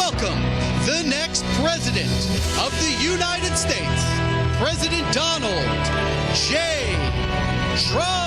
welcome the next President of the United States, President Donald J. Trump.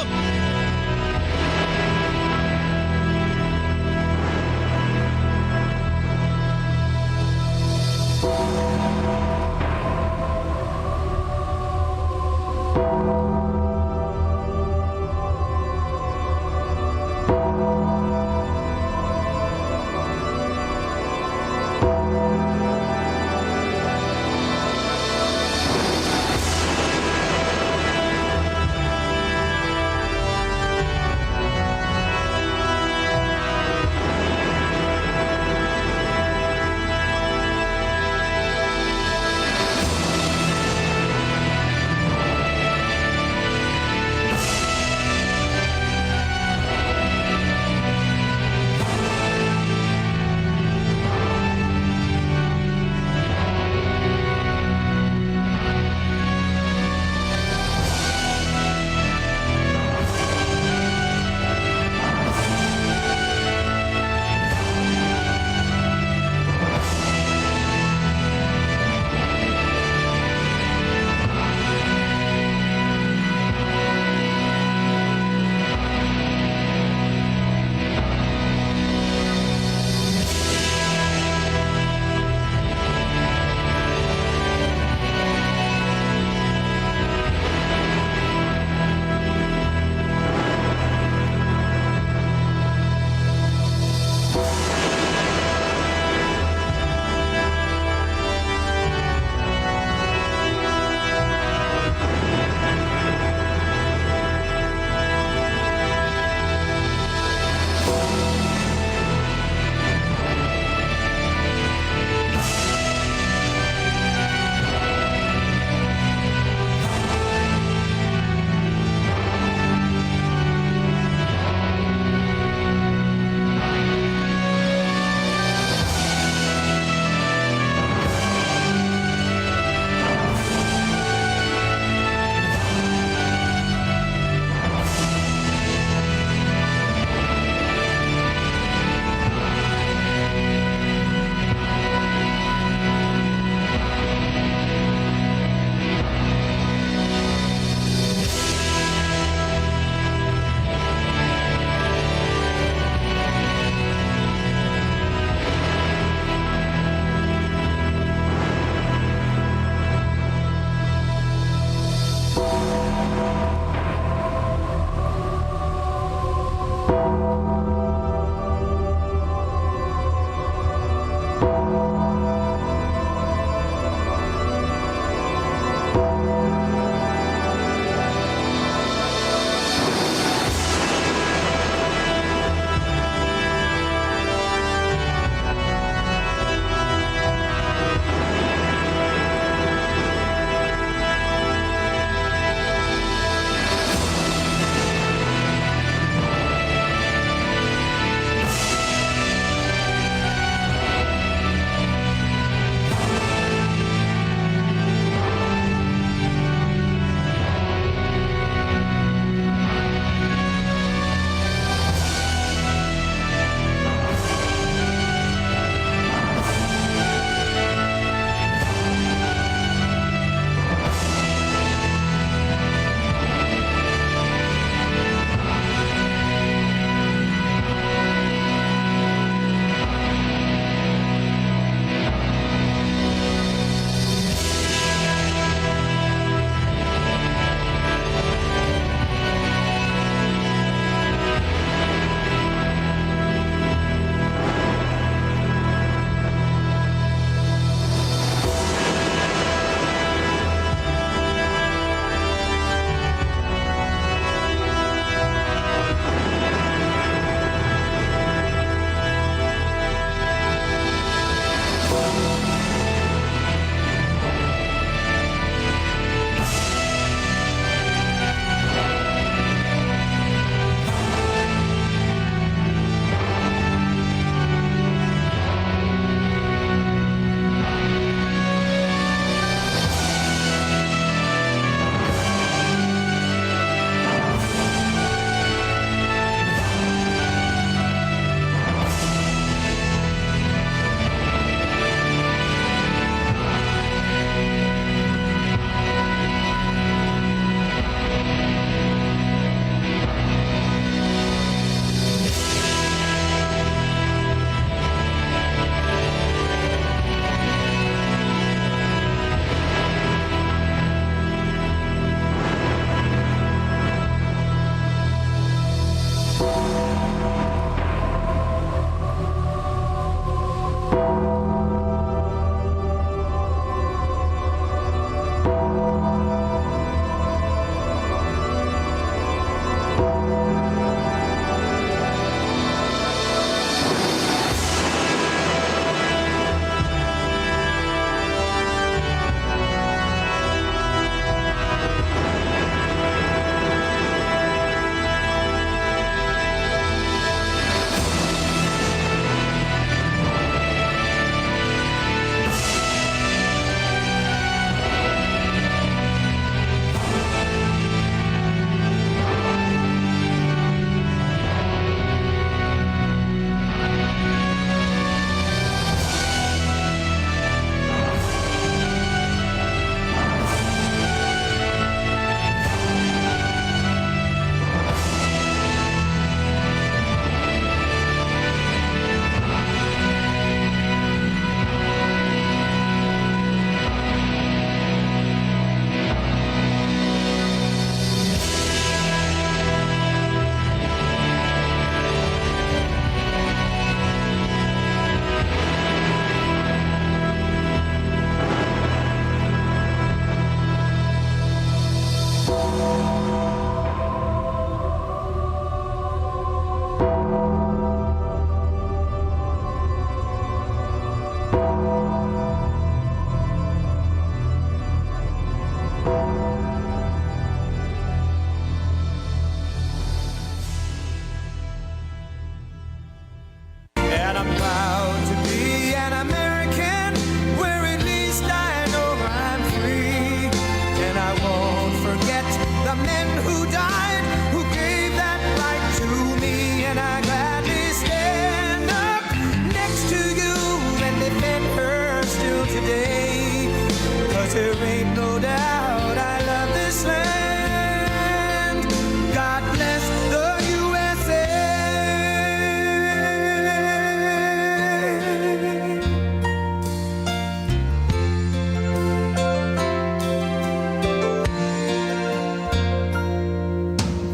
there ain't no doubt I love this land. God bless the USA.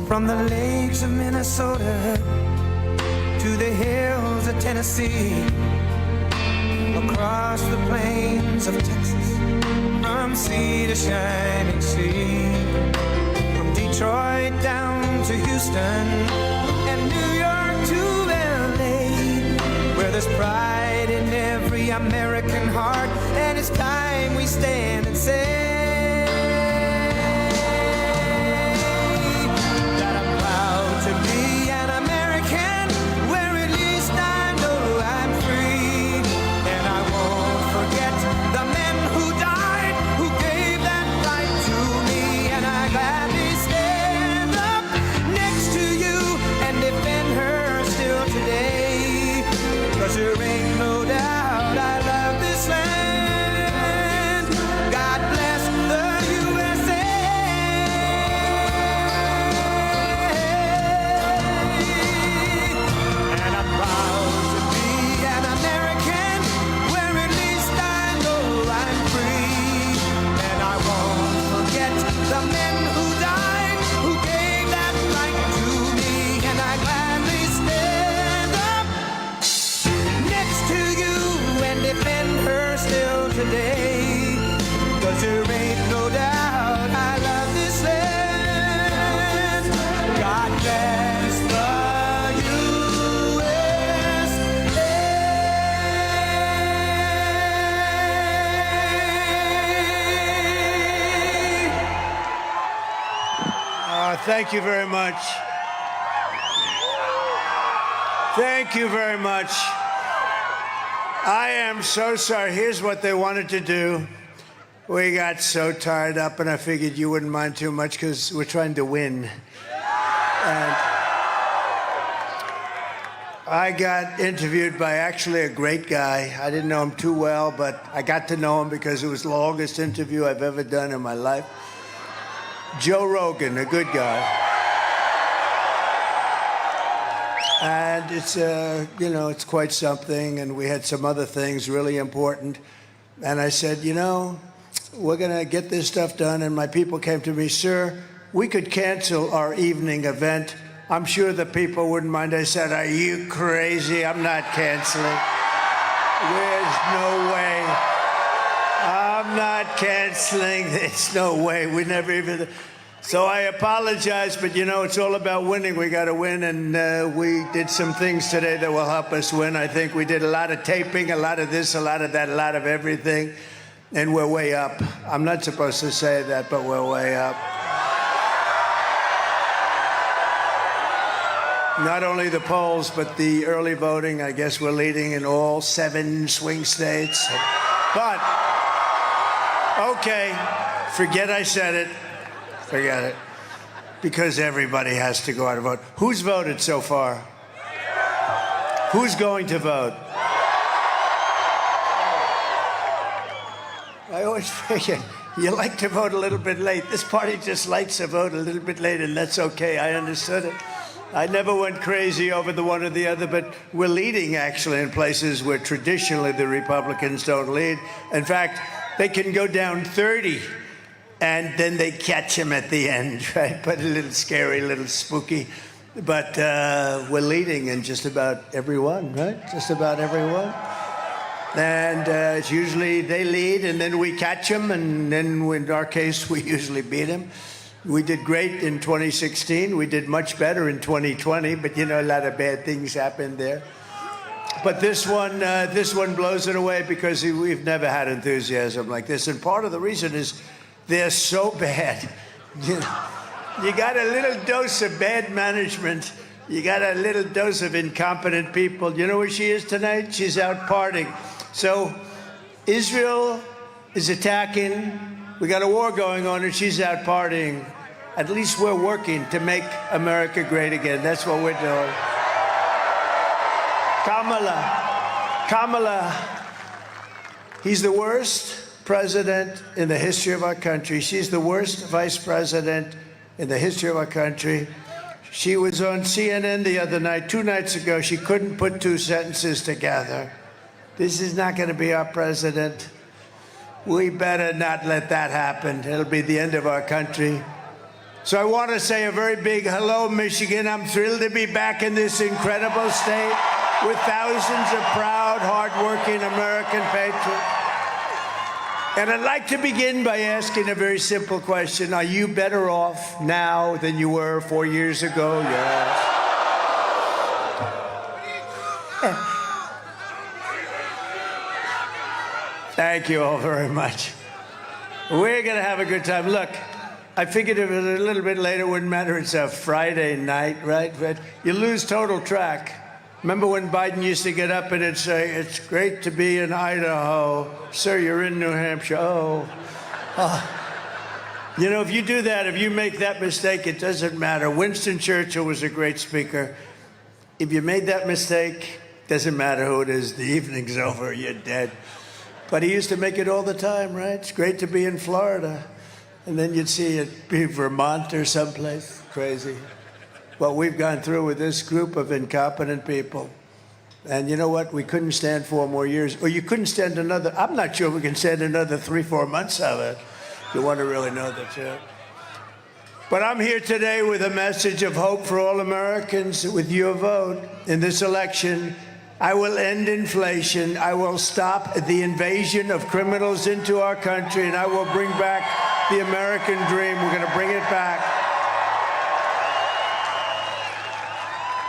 From the lakes of Minnesota to the hills of Tennessee, across the plains of Texas, from sea to shining sea, from Detroit down to Houston and New York to LA, where there's pride in every American heart, and it's time we stand and say that I'm proud to be an American, where at least I know I'm free. And I won't forget the men who died, who gave that right to me. And I gladly stand up next to you and defend her still today. 'Cause there ain't no doubt I love this land. God bless the USA. And I'm proud to be an American, where at least I know I'm free. And I won't forget the men who died, who gave that right to me. And I gladly stand up next to you and defend her still today. 'Cause there ain't no doubt I love this land. God bless the USA. Thank you very much. Thank you very much. I am so sorry. Here's what they wanted to do. We got so tired up, and I figured you wouldn't mind too much because we're trying to win. And I got interviewed by actually a great guy. I didn't know him too well, but I got to know him because it was the longest interview I've ever done in my life. Joe Rogan, a good guy. And it's, it's quite something. And we had some other things really important. And I said, we're going to get this stuff done. And my people came to me, sir, we could cancel our evening event. I'm sure the people wouldn't mind. I said, are you crazy? I'm not canceling. There's no way. I'm not canceling. There's no way. We never even... So I apologize, but it's all about winning. We got to win, and we did some things today that will help us win. I think we did a lot of taping, a lot of this, a lot of that, a lot of everything, and we're way up. I'm not supposed to say that, but we're way up. Not only the polls, but the early voting. I guess we're leading in all 7 swing states. But, okay, forget I said it. Forget it. Because everybody has to go out and vote. Who's voted so far? Who's going to vote? I always figure you like to vote a little bit late. This party just likes to vote a little bit late, and that's okay. I understood it. I never went crazy over the one or the other, but we're leading, actually, in places where traditionally the Republicans don't lead. In fact, they can go down 30. And then they catch him at the end, right? But a little scary, a little spooky. But we're leading in just about everyone, right? Just about everyone. And it's usually they lead, and then we catch them, and then in our case, we usually beat them. We did great in 2016. We did much better in 2020, but a lot of bad things happened there. But this one blows it away because we've never had enthusiasm like this. And part of the reason is they're so bad. You got a little dose of bad management. You got a little dose of incompetent people. You know where she is tonight? She's out partying. So Israel is attacking. We got a war going on, and she's out partying. At least we're working to make America great again. That's what we're doing. Kamala, he's the worst president in the history of our country. She's the worst vice president in the history of our country. She was on CNN the other night, 2 nights ago. She couldn't put 2 sentences together. This is not going to be our president. We better not let that happen. It'll be the end of our country. So I want to say a very big hello, Michigan. I'm thrilled to be back in this incredible state with thousands of proud, hardworking American patriots. And I'd like to begin by asking a very simple question. Are you better off now than you were 4 years ago? Yes. Thank you all very much. We're going to have a good time. Look, I figured if it was a little bit later, it wouldn't matter. It's a Friday night, right? But you lose total track. Remember when Biden used to get up and it'd say, "It's great to be in Idaho. Sir, you're in New Hampshire." Oh. You know, if you do that, if you make that mistake, it doesn't matter. Winston Churchill was a great speaker. If you made that mistake, doesn't matter who it is. The evening's over. You're dead. But he used to make it all the time, right? It's great to be in Florida. And then you'd see it be Vermont or someplace. Crazy. What we've gone through with this group of incompetent people. And you know what? We couldn't stand 4 more years. Or you couldn't stand another. I'm not sure we can stand another 3-4 months of it. If you want to really know the truth. But I'm here today with a message of hope for all Americans. With your vote in this election, I will end inflation. I will stop the invasion of criminals into our country, and I will bring back the American dream. We're going to bring it back.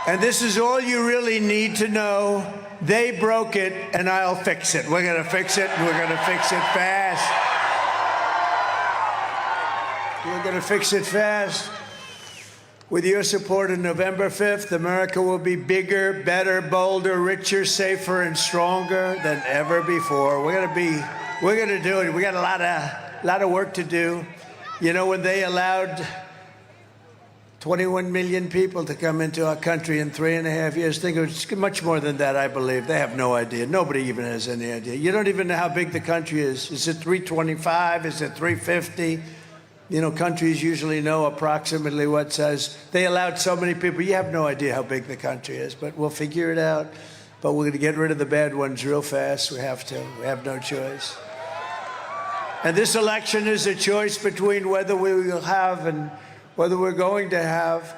And this is all you really need to know. They broke it, and I'll fix it. We're going to fix it, and we're going to fix it fast. We're going to fix it fast. With your support on November 5th, America will be bigger, better, bolder, richer, safer, and stronger than ever before. We're going to do it. We got a lot of work to do. You know, when they allowed 21 million people to come into our country in 3.5 years. Think it was much more than that, I believe. They have no idea. Nobody even has any idea. You don't even know how big the country is. Is it 325? Is it 350? You know, countries usually know approximately what size. They allowed so many people. You have no idea how big the country is, but we'll figure it out. But we're going to get rid of the bad ones real fast. We have to. We have no choice. And this election is a choice between whether we will have and whether we're going to have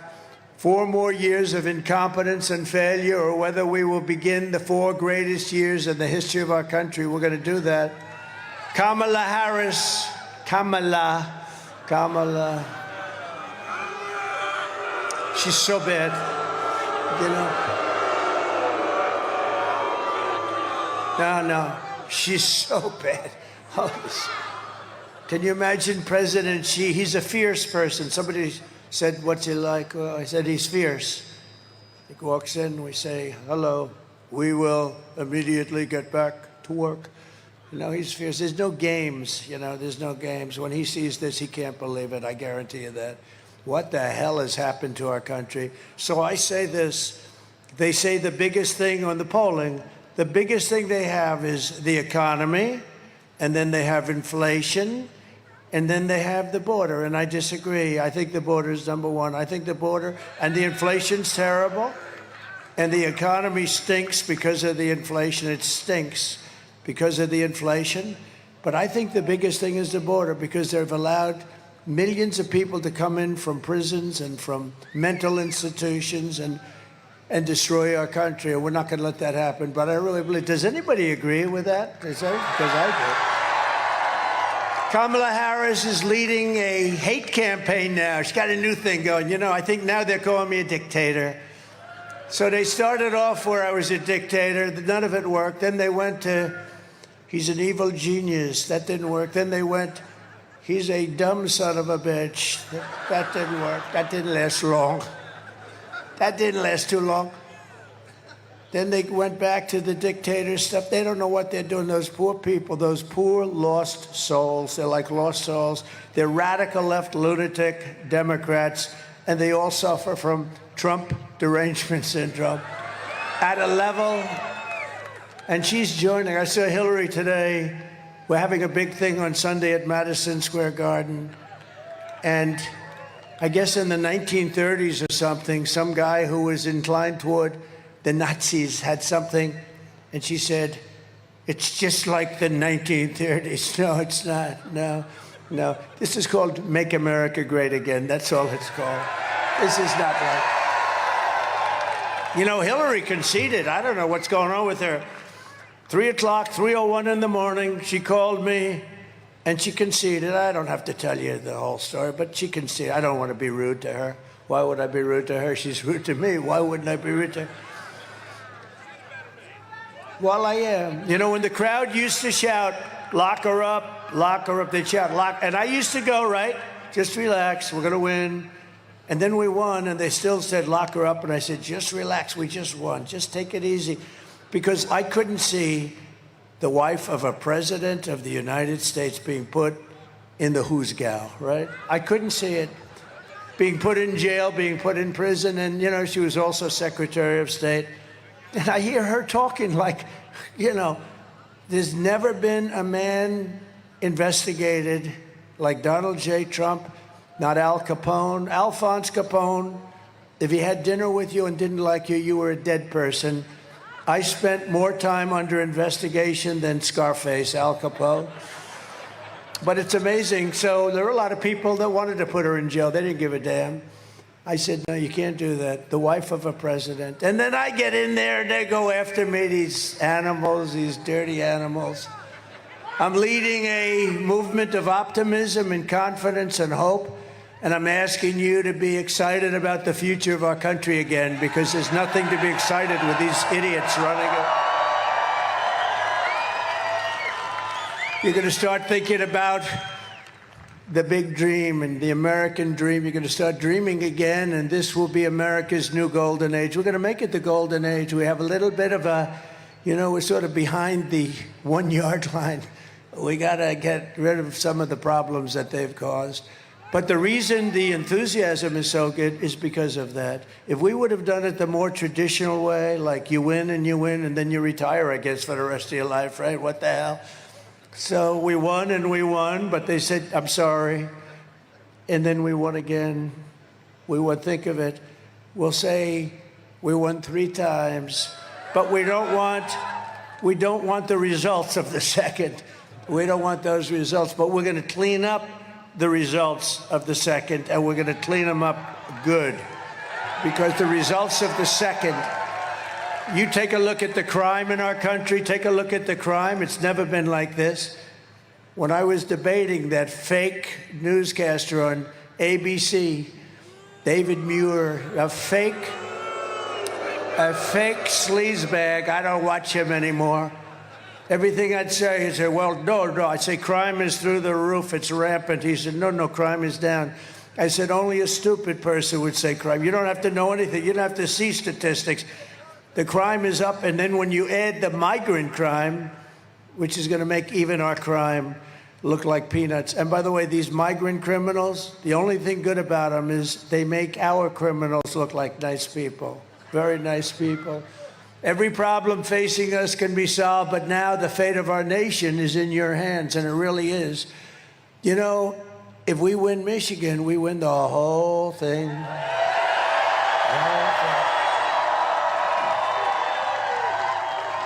4 more years of incompetence and failure, or whether we will begin the 4 greatest years in the history of our country. We're going to do that. Kamala Harris, Kamala. She's so bad, you know. No, she's so bad. Can you imagine President Xi? He's a fierce person. Somebody said, "What's he like?" Well, I said, he's fierce. He walks in, we say, "Hello, we will immediately get back to work." You know, he's fierce. There's no games, you know, there's no games. When he sees this, he can't believe it. I guarantee you that. What the hell has happened to our country? So I say this. They say the biggest thing on the polling, the biggest thing they have is the economy, and then they have inflation, and then they have the border. And I disagree. I think the border is number one. I think the border and the inflation's terrible, and the economy stinks because of the inflation. It stinks because of the inflation. But I think the biggest thing is the border, because they've allowed millions of people to come in from prisons and from mental institutions and destroy our country. And we're not going to let that happen. But I really believe, does anybody agree with that? Because I do. Kamala Harris is leading a hate campaign now. She's got a new thing going. You know, I think now they're calling me a dictator. So they started off where I was a dictator. None of it worked. Then they went to, he's an evil genius. That didn't work. Then they went, he's a dumb son of a bitch. That didn't work. That didn't last long. That didn't last too long. Then they went back to the dictator stuff. They don't know what they're doing. Those poor people, those poor lost souls. They're like lost souls. They're radical left lunatic Democrats, and they all suffer from Trump derangement syndrome at a level. And she's joining. I saw Hillary today we're having a big thing on Sunday at Madison Square Garden. And I guess in the 1930s or something, some guy who was inclined toward the Nazis had something, and she said, "It's just like the 1930s." No, it's not. No. This is called Make America Great Again. That's all it's called. This is not right. You know, Hillary conceded. I don't know what's going on with her. 3 o'clock, 3:01 in the morning, she called me, and she conceded. I don't have to tell you the whole story, but she conceded. I don't want to be rude to her. Why would I be rude to her? She's rude to me. Why wouldn't I be rude to her? Well, I am. You know, when the crowd used to shout, "Lock her up," they'd shout, "Lock." And I used to go, right? Just relax, we're going to win. And then we won, and they still said, "Lock her up." And I said, just relax, we just won. Just take it easy. Because I couldn't see the wife of a president of the United States being put in the hoosgow, right? I couldn't see it. Being put in jail, being put in prison, and, you know, she was also Secretary of State. And I hear her talking like, you know, there's never been a man investigated like Donald J. Trump, not Al Capone. Alphonse Capone, if he had dinner with you and didn't like you, you were a dead person. I spent more time under investigation than Scarface, Al Capone. But it's amazing. So there were a lot of people that wanted to put her in jail. They didn't give a damn. I said, no, you can't do that. The wife of a president. And then I get in there and they go after me, these animals, these dirty animals. I'm leading a movement of optimism and confidence and hope. And I'm asking you to be excited about the future of our country again, because there's nothing to be excited with these idiots running it. You're going to start thinking about the big dream and the American dream. You're going to start dreaming again, and this will be America's new golden age. We're going to make it the golden age. We have a little bit of a, you know, we're sort of behind the 1 yard line. We got to get rid of some of the problems that they've caused. But the reason the enthusiasm is so good is because of that. If we would have done it the more traditional way, like you win and then you retire, I guess, for the rest of your life, right? What the hell? So we won, but they said, I'm sorry. And then we won again. We won, think of it. We'll say we won 3 times, but we don't want the results of the second. We don't want those results, but we're going to clean up the results of the second, and we're going to clean them up good. Because the results of the second, you take a look at the crime in our country, take a look at the crime. It's never been like this. When I was debating that fake newscaster on ABC, David Muir, a fake sleazebag, I don't watch him anymore. Everything I'd say, he'd say, well, no. I'd say, crime is through the roof, it's rampant. He said, no, crime is down. I said, only a stupid person would say crime. You don't have to know anything. You don't have to see statistics. The crime is up, and then when you add the migrant crime, which is going to make even our crime look like peanuts. And by the way, these migrant criminals, the only thing good about them is they make our criminals look like nice people, very nice people. Every problem facing us can be solved, but now the fate of our nation is in your hands, and it really is. You know, if we win Michigan, we win the whole thing.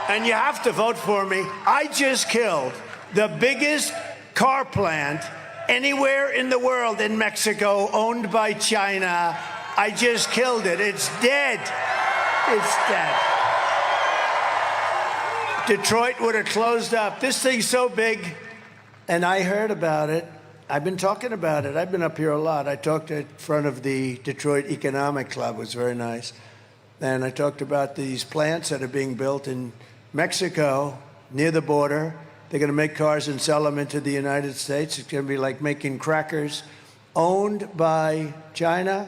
And you have to vote for me. I just killed the biggest car plant anywhere in the world in Mexico, owned by China. I just killed it. It's dead. It's dead. Detroit would have closed up. This thing's so big, and I heard about it. I've been talking about it. I've been up here a lot. I talked in front of the Detroit Economic Club. It was very nice. And I talked about these plants that are being built in Mexico, near the border. They're going to make cars and sell them into the United States. It's going to be like making crackers, owned by China.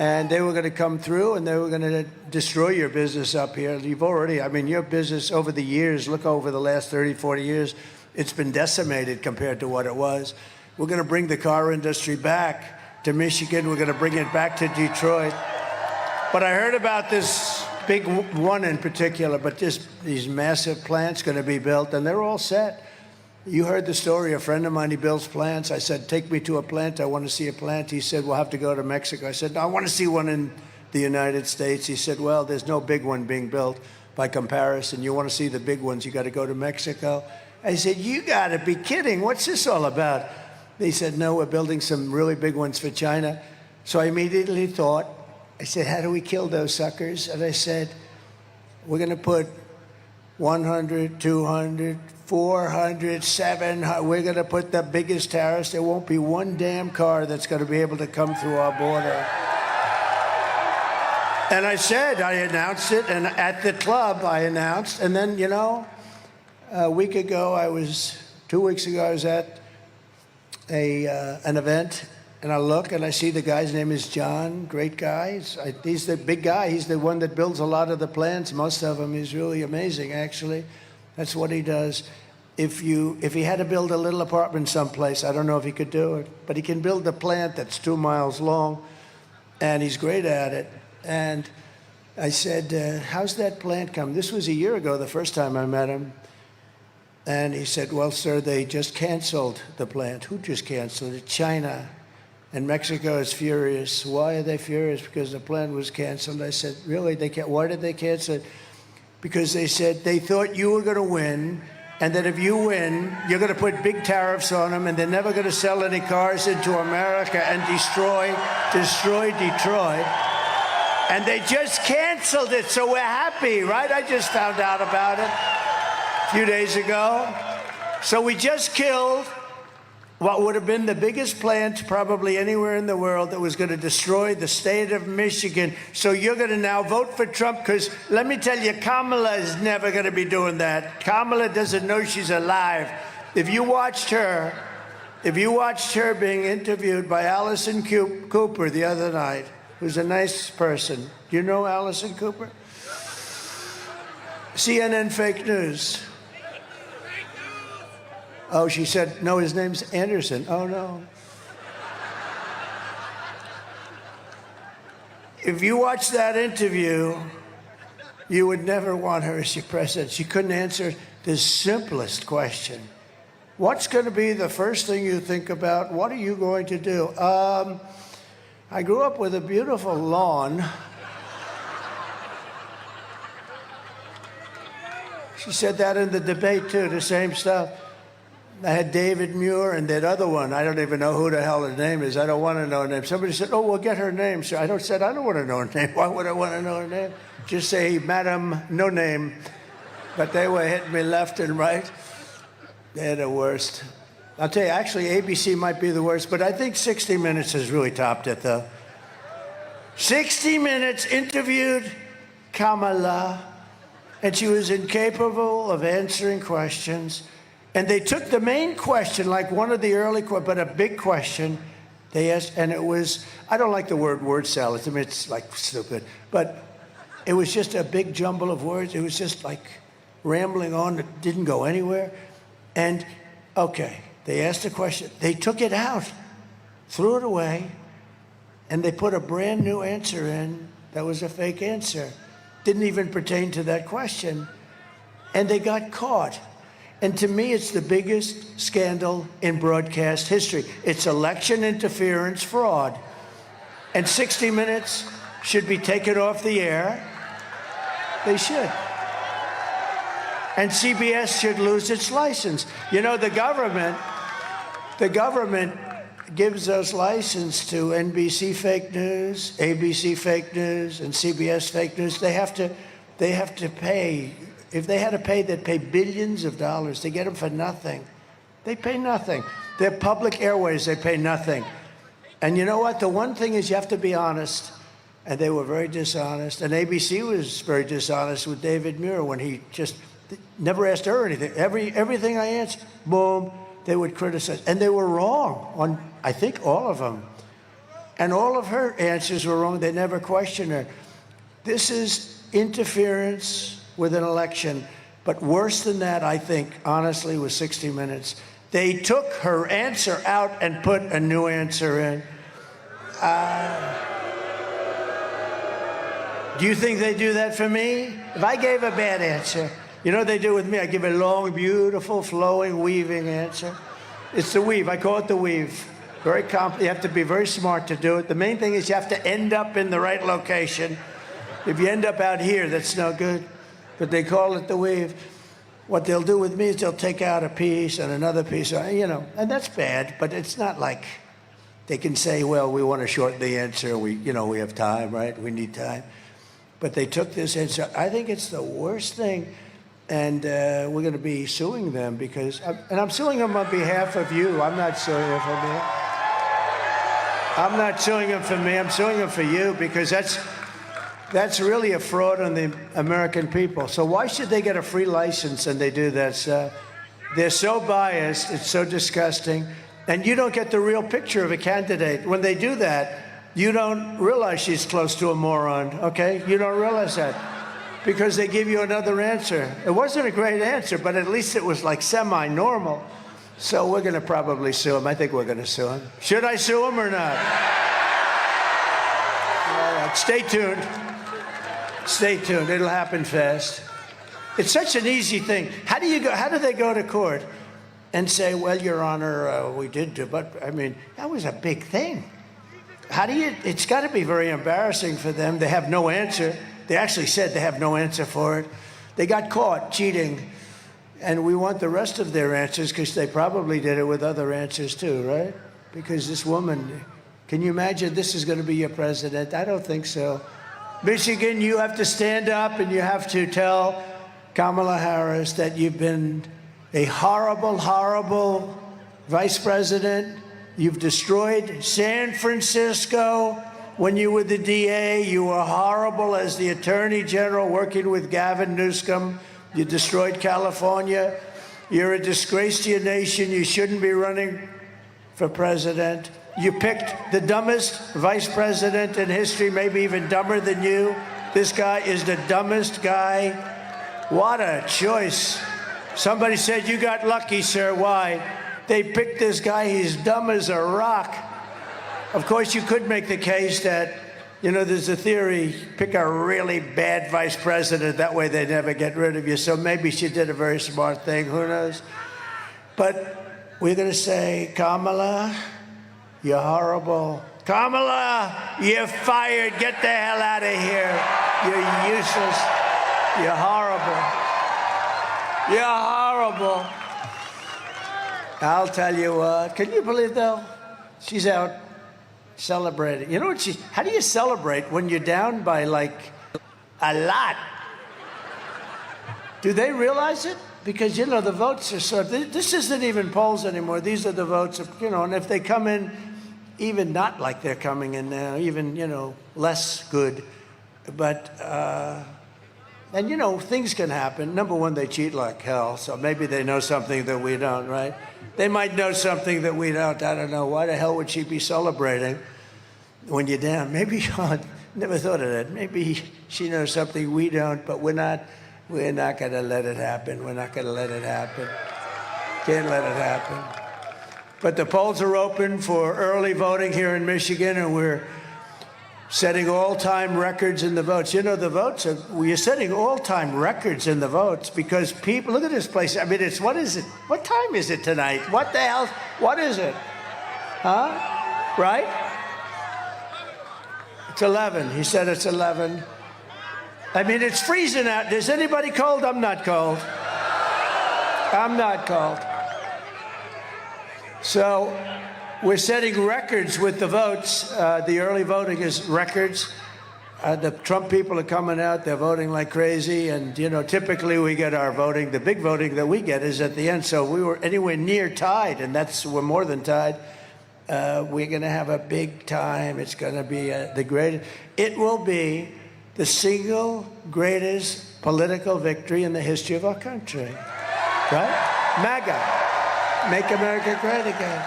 And they were going to come through, and they were going to destroy your business up here. You've already, I mean, your business over the years, look over the last 30, 40 years, it's been decimated compared to what it was. We're going to bring the car industry back to Michigan. We're going to bring it back to Detroit. But I heard about this big one in particular, but these massive plants going to be built, and they're all set. You heard the story. A friend of mine, he builds plants. I said, take me to a plant. I want to see a plant. He said, we'll have to go to Mexico. I said, no, I want to see one in the United States. He said, well, there's no big one being built by comparison. You want to see the big ones, you got to go to Mexico. I said, you got to be kidding. What's this all about? He said, no, we're building some really big ones for China. So I immediately thought, I said, how do we kill those suckers? And I said, we're going to put 100, 200, 400, 700. We're going to put the biggest tariffs. There won't be one damn car that's going to be able to come through our border. And I said, I announced it, and at the club I announced, and then, you know, a week ago, 2 weeks ago, I was at an event, and I look and I see the guy's name is John, great guy. He's the big guy. He's the one that builds a lot of the plants, most of them. He's really amazing, actually. That's what he does. If he had to build a little apartment someplace, I don't know if he could do it, but he can build a plant that's 2 miles long, and he's great at it. And I said, how's that plant come? This was a year ago, the first time I met him. And he said, well, sir, they just canceled the plant. Who just canceled it? China. And Mexico is furious. Why are they furious? Because the plant was canceled. I said, really? Why did they cancel it? Because they said they thought you were going to win, and that if you win, you're going to put big tariffs on them, and they're never going to sell any cars into America and destroy Detroit. And they just canceled it, so we're happy, right? I just found out about it a few days ago. So we just killed what would have been the biggest plant probably anywhere in the world that was going to destroy the state of Michigan. So you're going to now vote for Trump, because let me tell you, Kamala is never going to be doing that. Kamala doesn't know she's alive. If you watched her being interviewed by Allison Cooper the other night, who's a nice person. Do you know Allison Cooper? CNN fake news. Oh, she said, no, his name's Anderson. Oh, no. If you watch that interview, you would never want her as your president. She couldn't answer the simplest question. What's going to be the first thing you think about? What are you going to do? I grew up with a beautiful lawn. She said that in the debate, too, the same stuff. I had David Muir and that other one. I don't even know who the hell her name is. I don't want to know her name. Somebody said, oh, we'll get her name. So I don't want to know her name. Why would I want to know her name? Just say, Madam No Name. But they were hitting me left and right. They're the worst. I'll tell you, actually, ABC might be the worst, but I think 60 Minutes has really topped it, though. 60 Minutes interviewed Kamala, and she was incapable of answering questions. And they took the main question, like one of the early, but a big question, they asked, and it was, I don't like the word salad. I mean, it's like stupid, but it was just a big jumble of words. It was just like rambling on. It didn't go anywhere. And, okay. They asked a question. They took it out, threw it away, and they put a brand new answer in that was a fake answer. Didn't even pertain to that question. And they got caught. And to me, it's the biggest scandal in broadcast history. It's election interference fraud. And 60 Minutes should be taken off the air. They should. And CBS should lose its license. You know, the government gives us license to NBC fake news, ABC fake news, and CBS fake news. They have to pay. If they had to pay, they'd pay billions of dollars. They get them for nothing. They pay nothing. They're public airways. They pay nothing. And you know what? The one thing is you have to be honest. And they were very dishonest. And ABC was very dishonest with David Muir when he just never asked her anything. Everything I answered, boom, they would criticize. And they were wrong on, I think, all of them. And all of her answers were wrong. They never questioned her. This is interference with an election. But worse than that, I think, honestly, was 60 Minutes. They took her answer out and put a new answer in. Do you think they do that for me? If I gave a bad answer, You know what they do with me? I give a long, beautiful, flowing, weaving answer. It's the weave. I call it the weave. Very complex. You have to be very smart to do it. The main thing is you have to end up in the right location. If you end up out here, that's no good. But they call it the weave. What they'll do with me is they'll take out a piece and another piece, and that's bad, but it's not like they can say, well, we want to shorten the answer. We have time, right? We need time. But they took this answer. I think it's the worst thing. And we're going to be suing them because, and I'm suing them on behalf of you. I'm not suing them for me. I'm not suing them for me. I'm suing them for you because that's really a fraud on the American people. So why should they get a free license and they do that stuff? They're so biased. It's so disgusting. And you don't get the real picture of a candidate. When they do that, you don't realize she's close to a moron, okay? You don't realize that. Because they give you another answer. It wasn't a great answer, but at least it was like semi-normal. So we're going to probably sue him. I think we're going to sue him. Should I sue him or not? All right, stay tuned. Stay tuned. It'll happen fast. It's such an easy thing. How do they go to court and say, well, Your Honor, we did do, but I mean, that was a big thing. It's got to be very embarrassing for them. They have no answer. They actually said they have no answer for it. They got caught cheating, and we want the rest of their answers because they probably did it with other answers too, right? Because this woman, can you imagine this is going to be your president? I don't think so. Michigan, you have to stand up and you have to tell Kamala Harris that you've been a horrible, horrible vice president. You've destroyed San Francisco. When you were the DA, you were horrible as the Attorney General working with Gavin Newsom. You destroyed California. You're a disgrace to your nation. You shouldn't be running for president. You picked the dumbest vice president in history, maybe even dumber than you. This guy is the dumbest guy. What a choice. Somebody said, you got lucky, sir. Why? They picked this guy. He's dumb as a rock. Of course, you could make the case that, there's a theory, pick a really bad vice president, that way they never get rid of you. So maybe she did a very smart thing, who knows? But we're going to say, Kamala, you're horrible. Kamala, you're fired. Get the hell out of here. You're useless. You're horrible. You're horrible. I'll tell you what. Can you believe, though? She's out celebrating. You know what how do you celebrate when you're down by like a lot? Do they realize it? Because, the votes are this isn't even polls anymore. These are the votes of, and if they come in even not like they're coming in now, even, less good. But, and, things can happen. Number one, they cheat like hell. So maybe they know something that we don't, right? They might know something that we don't. I don't know. Why the hell would she be celebrating when you're down? Maybe, never thought of that. Maybe she knows something we don't, but we're not going to let it happen. We're not going to let it happen. Can't let it happen. But the polls are open for early voting here in Michigan, and we're setting all-time records in the votes. The votes we're setting all-time records in the votes because people, look at this place. I mean, what is it? What time is it tonight? What the hell? What is it? Huh? Right? It's 11. He said it's 11. I mean, it's freezing out. Is anybody cold? I'm not cold. I'm not cold. So we're setting records with the votes. The early voting is records. The Trump people are coming out. They're voting like crazy. And, typically we get our voting. The big voting that we get is at the end. So we were anywhere near tied, and we're more than tied. We're going to have a big time. It's going to be the greatest. It will be the single greatest political victory in the history of our country. Right? MAGA. Make America great again.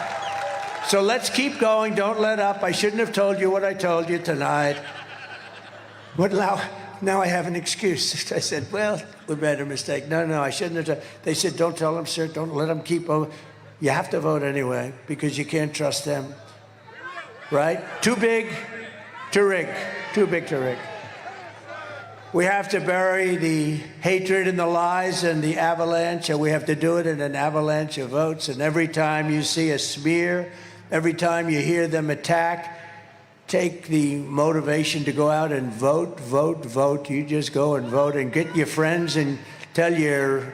So let's keep going. Don't let up. I shouldn't have told you what I told you tonight. But now I have an excuse. I said, well, we made a mistake. No, I shouldn't have. They said, don't tell them, sir. Don't let them keep over. You have to vote anyway because you can't trust them. Right? Too big to rig. Too big to rig. We have to bury the hatred and the lies and the avalanche, and we have to do it in an avalanche of votes. And every time you see a smear, every time you hear them attack, take the motivation to go out and vote, vote, vote. You just go and vote and get your friends and tell your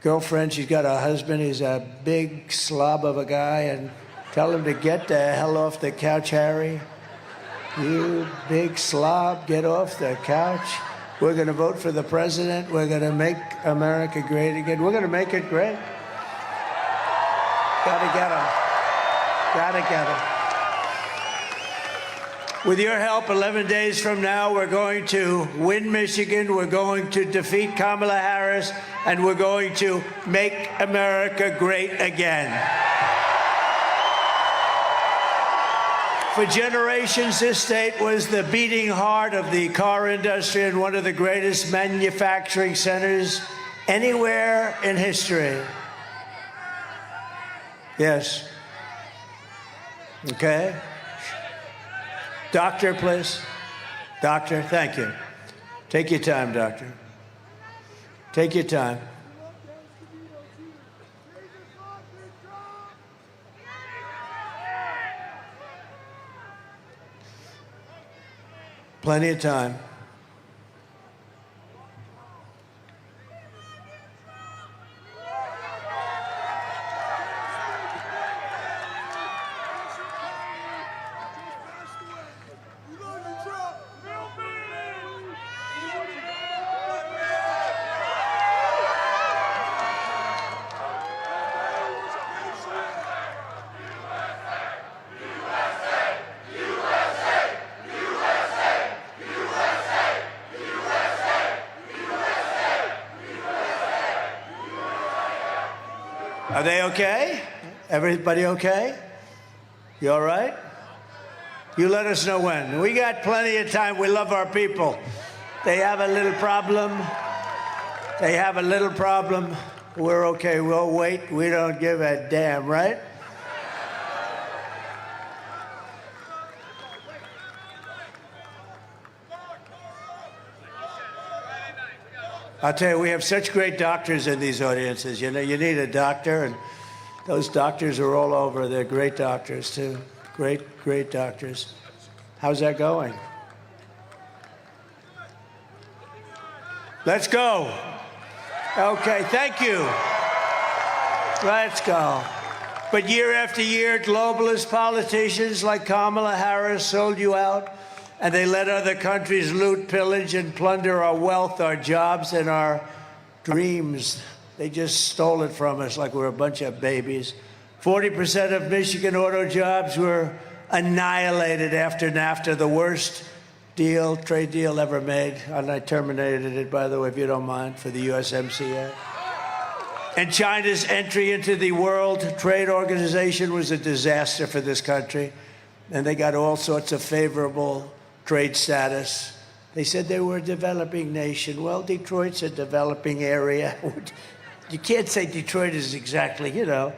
girlfriend she's got a husband, he's a big slob of a guy, and tell him to get the hell off the couch, Harry. You big slob, get off the couch. We're going to vote for the president. We're going to make America great again. We're going to make it great. Got to get him. Got to get him. With your help, 11 days from now, we're going to win Michigan. We're going to defeat Kamala Harris, and we're going to make America great again. For generations, this state was the beating heart of the car industry and one of the greatest manufacturing centers anywhere in history. Yes. Okay. Doctor, please. Doctor, thank you. Take your time, doctor. Take your time. Plenty of time. Are they okay? Everybody okay? You all right? You let us know when. We got plenty of time. We love our people. They have a little problem. They have a little problem. We're okay. We'll wait. We don't give a damn, right? I'll tell you, we have such great doctors in these audiences. You know, you need a doctor, and those doctors are all over. They're great doctors, too. Great, great doctors. How's that going? Let's go. Okay, thank you. Let's go. But year after year, globalist politicians like Kamala Harris sold you out. And they let other countries loot, pillage, and plunder our wealth, our jobs, and our dreams. They just stole it from us like we're a bunch of babies. 40% of Michigan auto jobs were annihilated after NAFTA, the worst trade deal ever made. And I terminated it, by the way, if you don't mind, for the USMCA. And China's entry into the World Trade Organization was a disaster for this country. And they got all sorts of favorable trade status. They said they were a developing nation. Well, Detroit's a developing area. You can't say Detroit is exactly, you know.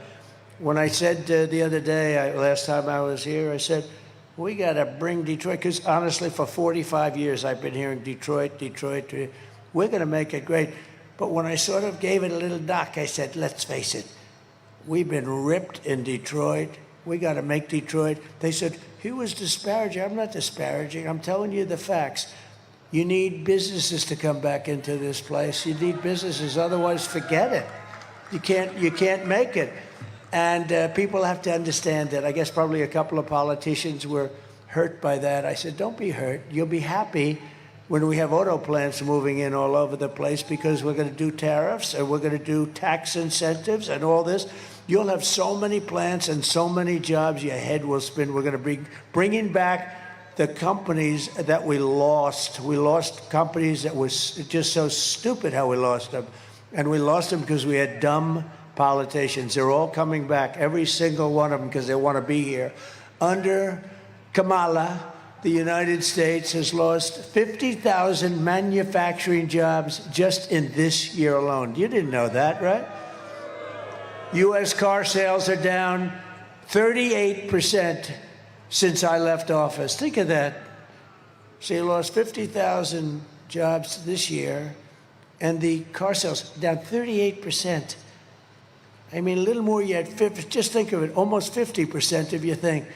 When I said the other day, last time I was here, I said, we got to bring Detroit, because honestly, for 45 years, I've been hearing Detroit, Detroit. We're going to make it great. But when I sort of gave it a little knock, I said, let's face it, we've been ripped in Detroit. We got to make Detroit. They said, he was disparaging. I'm not disparaging. I'm telling you the facts. You need businesses to come back into this place. You need businesses. Otherwise, forget it. You can't make it. And people have to understand that. I guess probably a couple of politicians were hurt by that. I said, don't be hurt. You'll be happy when we have auto plants moving in all over the place, because we're going to do tariffs and we're going to do tax incentives and all this. You'll have so many plants and so many jobs, your head will spin. We're going to be bringing back the companies that we lost. We lost companies that was just so stupid how we lost them. And we lost them because we had dumb politicians. They're all coming back, every single one of them, because they want to be here. Under Kamala, the United States has lost 50,000 manufacturing jobs just in this year alone. You didn't know that, right? U.S. car sales are down 38% since I left office. Think of that. So you lost 50,000 jobs this year, and the car sales down 38%. I mean, a little more yet, just think of it, almost 50% of your thing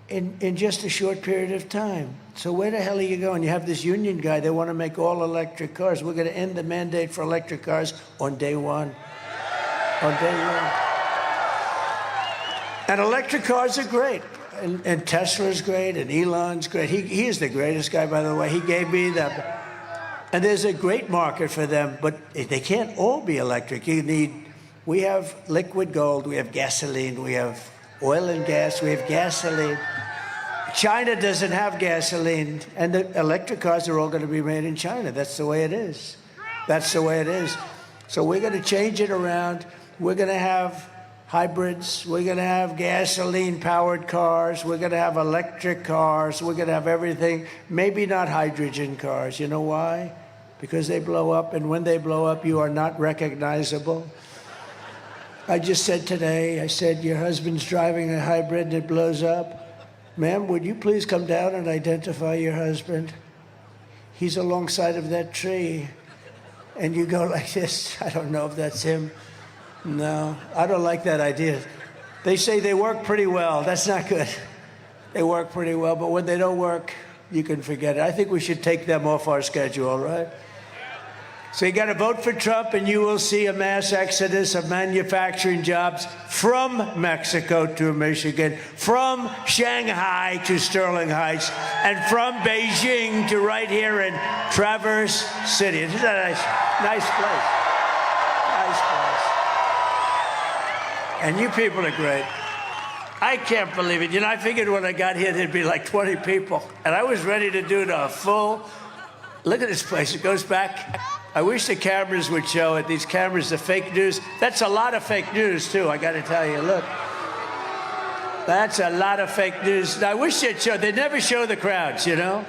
in just a short period of time. So where the hell are you going? You have this union guy, they want to make all electric cars. We're going to end the mandate for electric cars on day one. On day one. And electric cars are great. And Tesla's great, and Elon's great. He is the greatest guy, by the way. He gave me that. And there's a great market for them, but they can't all be electric. We have liquid gold, we have gasoline, we have oil and gas, we have gasoline. China doesn't have gasoline, and the electric cars are all going to be made in China. That's the way it is. That's the way it is. So we're going to change it around. We're going to have hybrids. We're going to have gasoline-powered cars. We're going to have electric cars. We're going to have everything. Maybe not hydrogen cars. You know why? Because they blow up, and when they blow up, you are not recognizable. I just said today, I said, your husband's driving a hybrid and it blows up. Ma'am, would you please come down and identify your husband? He's alongside of that tree. And you go like this. I don't know if that's him. No, I don't like that idea. They say they work pretty well. That's not good. They work pretty well, but when they don't work, you can forget it. I think we should take them off our schedule, right? So you got to vote for Trump, and you will see a mass exodus of manufacturing jobs from Mexico to Michigan, from Shanghai to Sterling Heights, and from Beijing to right here in Traverse City. Isn't that a nice place? Nice place. And you people are great. I can't believe it. You know, I figured when I got here, there'd be like 20 people. And I was ready to do the full, look at this place. It goes back. I wish the cameras would show it. These cameras are fake news. That's a lot of fake news, too, I got to tell you. Look. That's a lot of fake news. I wish they'd show. They never show the crowds, you know?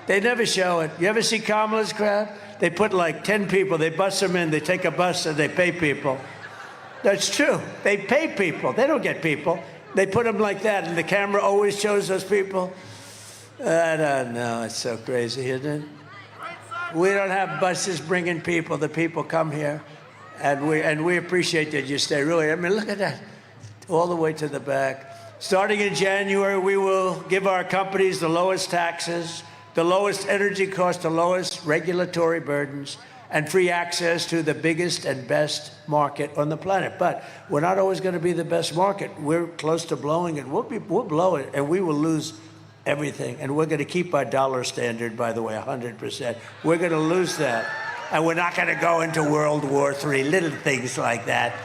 They never show it. You ever see Kamala's crowd? They put like 10 people. They bus them in. They take a bus and they pay people. That's true. They pay people. They don't get people. They put them like that, and the camera always shows those people. I don't know. It's so crazy, isn't it? We don't have buses bringing people. The people come here, and we appreciate that you stay. Really, I mean, look at that, all the way to the back. Starting in January, we will give our companies the lowest taxes, the lowest energy costs, the lowest regulatory burdens, and free access to the biggest and best market on the planet. But we're not always going to be the best market. We're close to blowing it. We'll blow it, and we will lose everything. And we're going to keep our dollar standard, by the way, 100%. We're going to lose that. And we're not going to go into World War III, little things like that.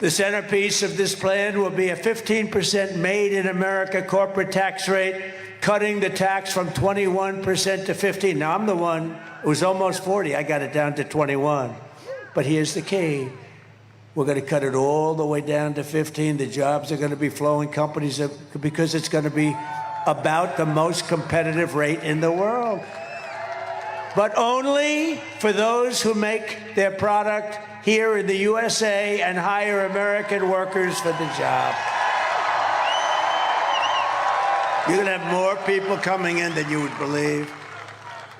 The centerpiece of this plan will be a 15% made in America corporate tax rate, cutting the tax from 21% to 15%. Now, I'm the one, it was almost 40. I got it down to 21. But here's the key. We're going to cut it all the way down to 15. The jobs are going to be flowing, companies, because it's going to be about the most competitive rate in the world. But only for those who make their product here in the USA and hire American workers for the job. You're going to have more people coming in than you would believe.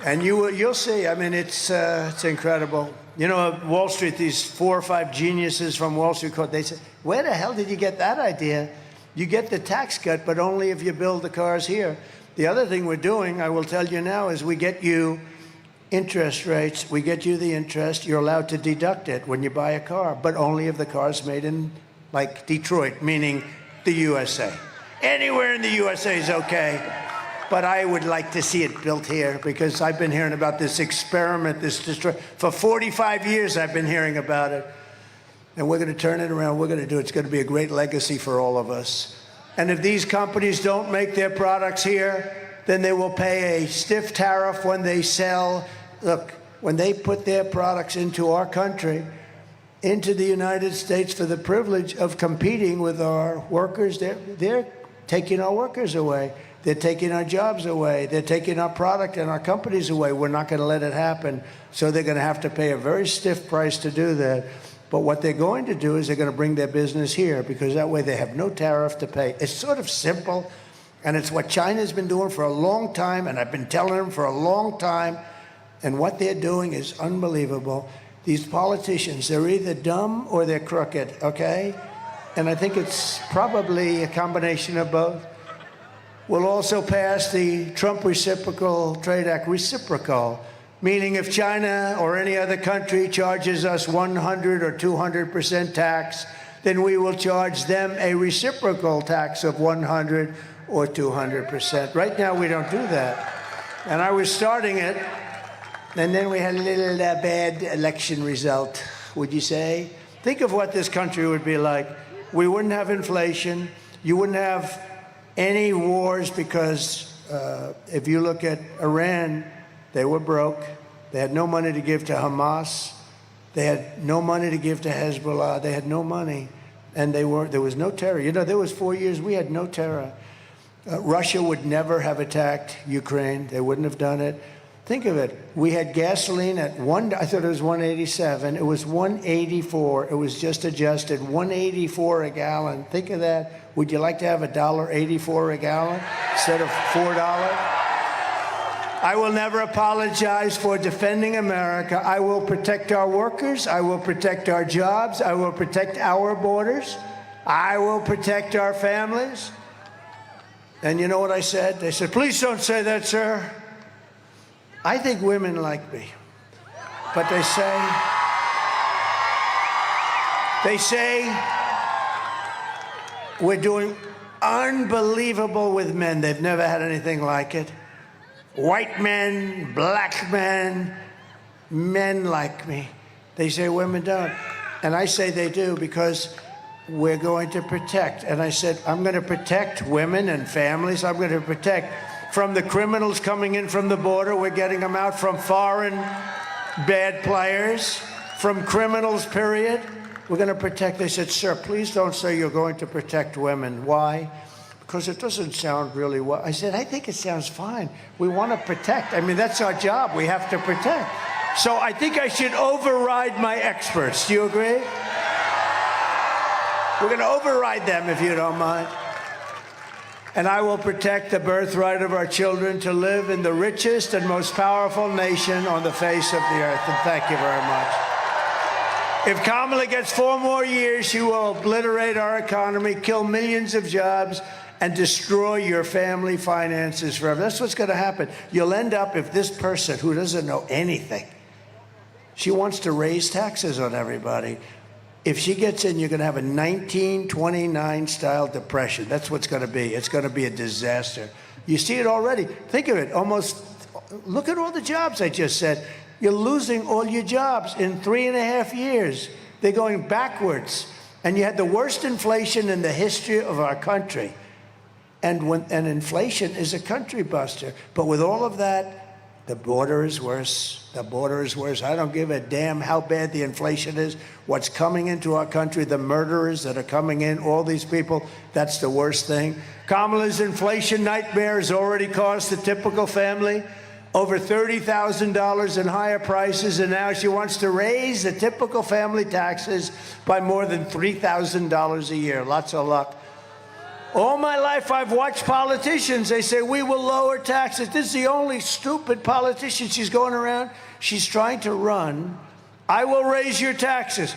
And you'll see. I mean, it's incredible. You know, Wall Street, these 4 or 5 geniuses from Wall Street, they say, where the hell did you get that idea? You get the tax cut, but only if you build the cars here. The other thing we're doing, I will tell you now, is we get you interest rates. We get you the interest. You're allowed to deduct it when you buy a car, but only if the car's made in, like, Detroit, meaning the USA. Anywhere in the USA is okay, but I would like to see it built here because I've been hearing about this experiment, for 45 years I've been hearing about it. And we're going to turn it around. We're going to do it. It's going to be a great legacy for all of us. And if these companies don't make their products here, then they will pay a stiff tariff when they sell. Look, when they put their products into our country, into the United States for the privilege of competing with our workers, they're taking our workers away. They're taking our jobs away. They're taking our product and our companies away. We're not going to let it happen. So they're going to have to pay a very stiff price to do that. But what they're going to do is they're going to bring their business here because that way they have no tariff to pay. It's sort of simple, and it's what China's been doing for a long time, and I've been telling them for a long time. And what they're doing is unbelievable. These politicians, they're either dumb or they're crooked, okay? And I think it's probably a combination of both. We'll also pass the Trump Reciprocal Trade Act, reciprocal, meaning if China or any other country charges us 100 or 200% tax, then we will charge them a reciprocal tax of 100 or 200%. Right now, we don't do that. And I was starting it, and then we had a little bad election result, would you say? Think of what this country would be like. We wouldn't have inflation. You wouldn't have any wars because if you look at Iran, they were broke. They had no money to give to Hamas. They had no money to give to Hezbollah. They had no money. And there was no terror. You know, there was 4 years we had no terror. Russia would never have attacked Ukraine. They wouldn't have done it. Think of it. We had gasoline at I thought it was 187. It was 184. It was just adjusted. 184 a gallon. Think of that. Would you like to have $1.84 a gallon instead of $4? I will never apologize for defending America. I will protect our workers. I will protect our jobs. I will protect our borders. I will protect our families. And you know what I said? They said, please don't say that, sir. I think women like me. But they say we're doing unbelievable with men. They've never had anything like it. White men, black men, men like me. They say women don't. And I say they do because we're going to protect. And I said, I'm going to protect women and families. I'm going to protect from the criminals coming in from the border. We're getting them out from foreign bad players, from criminals, period. We're going to protect. They said, sir, please don't say you're going to protect women. Why? Because it doesn't sound really well. I said, I think it sounds fine. We want to protect. I mean, that's our job. We have to protect. So I think I should override my experts. Do you agree? We're going to override them, if you don't mind. And I will protect the birthright of our children to live in the richest and most powerful nation on the face of the earth. And thank you very much. If Kamala gets 4 more years, she will obliterate our economy, kill millions of jobs, and destroy your family finances forever. That's what's going to happen. You'll end up, if this person who doesn't know anything, she wants to raise taxes on everybody. If she gets in, you're going to have a 1929-style depression. That's what's going to be. It's going to be a disaster. You see it already. Think of it. Almost, look at all the jobs I just said. You're losing all your jobs in 3.5 years. They're going backwards. And you had the worst inflation in the history of our country. And inflation is a country buster. But with all of that, the border is worse. The border is worse. I don't give a damn how bad the inflation is. What's coming into our country, the murderers that are coming in, all these people, that's the worst thing. Kamala's inflation nightmare has already cost the typical family over $30,000 in higher prices, and now she wants to raise the typical family taxes by more than $3,000 a year. Lots of luck. All my life, I've watched politicians. They say, we will lower taxes. This is the only stupid politician she's going around. She's trying to run. I will raise your taxes.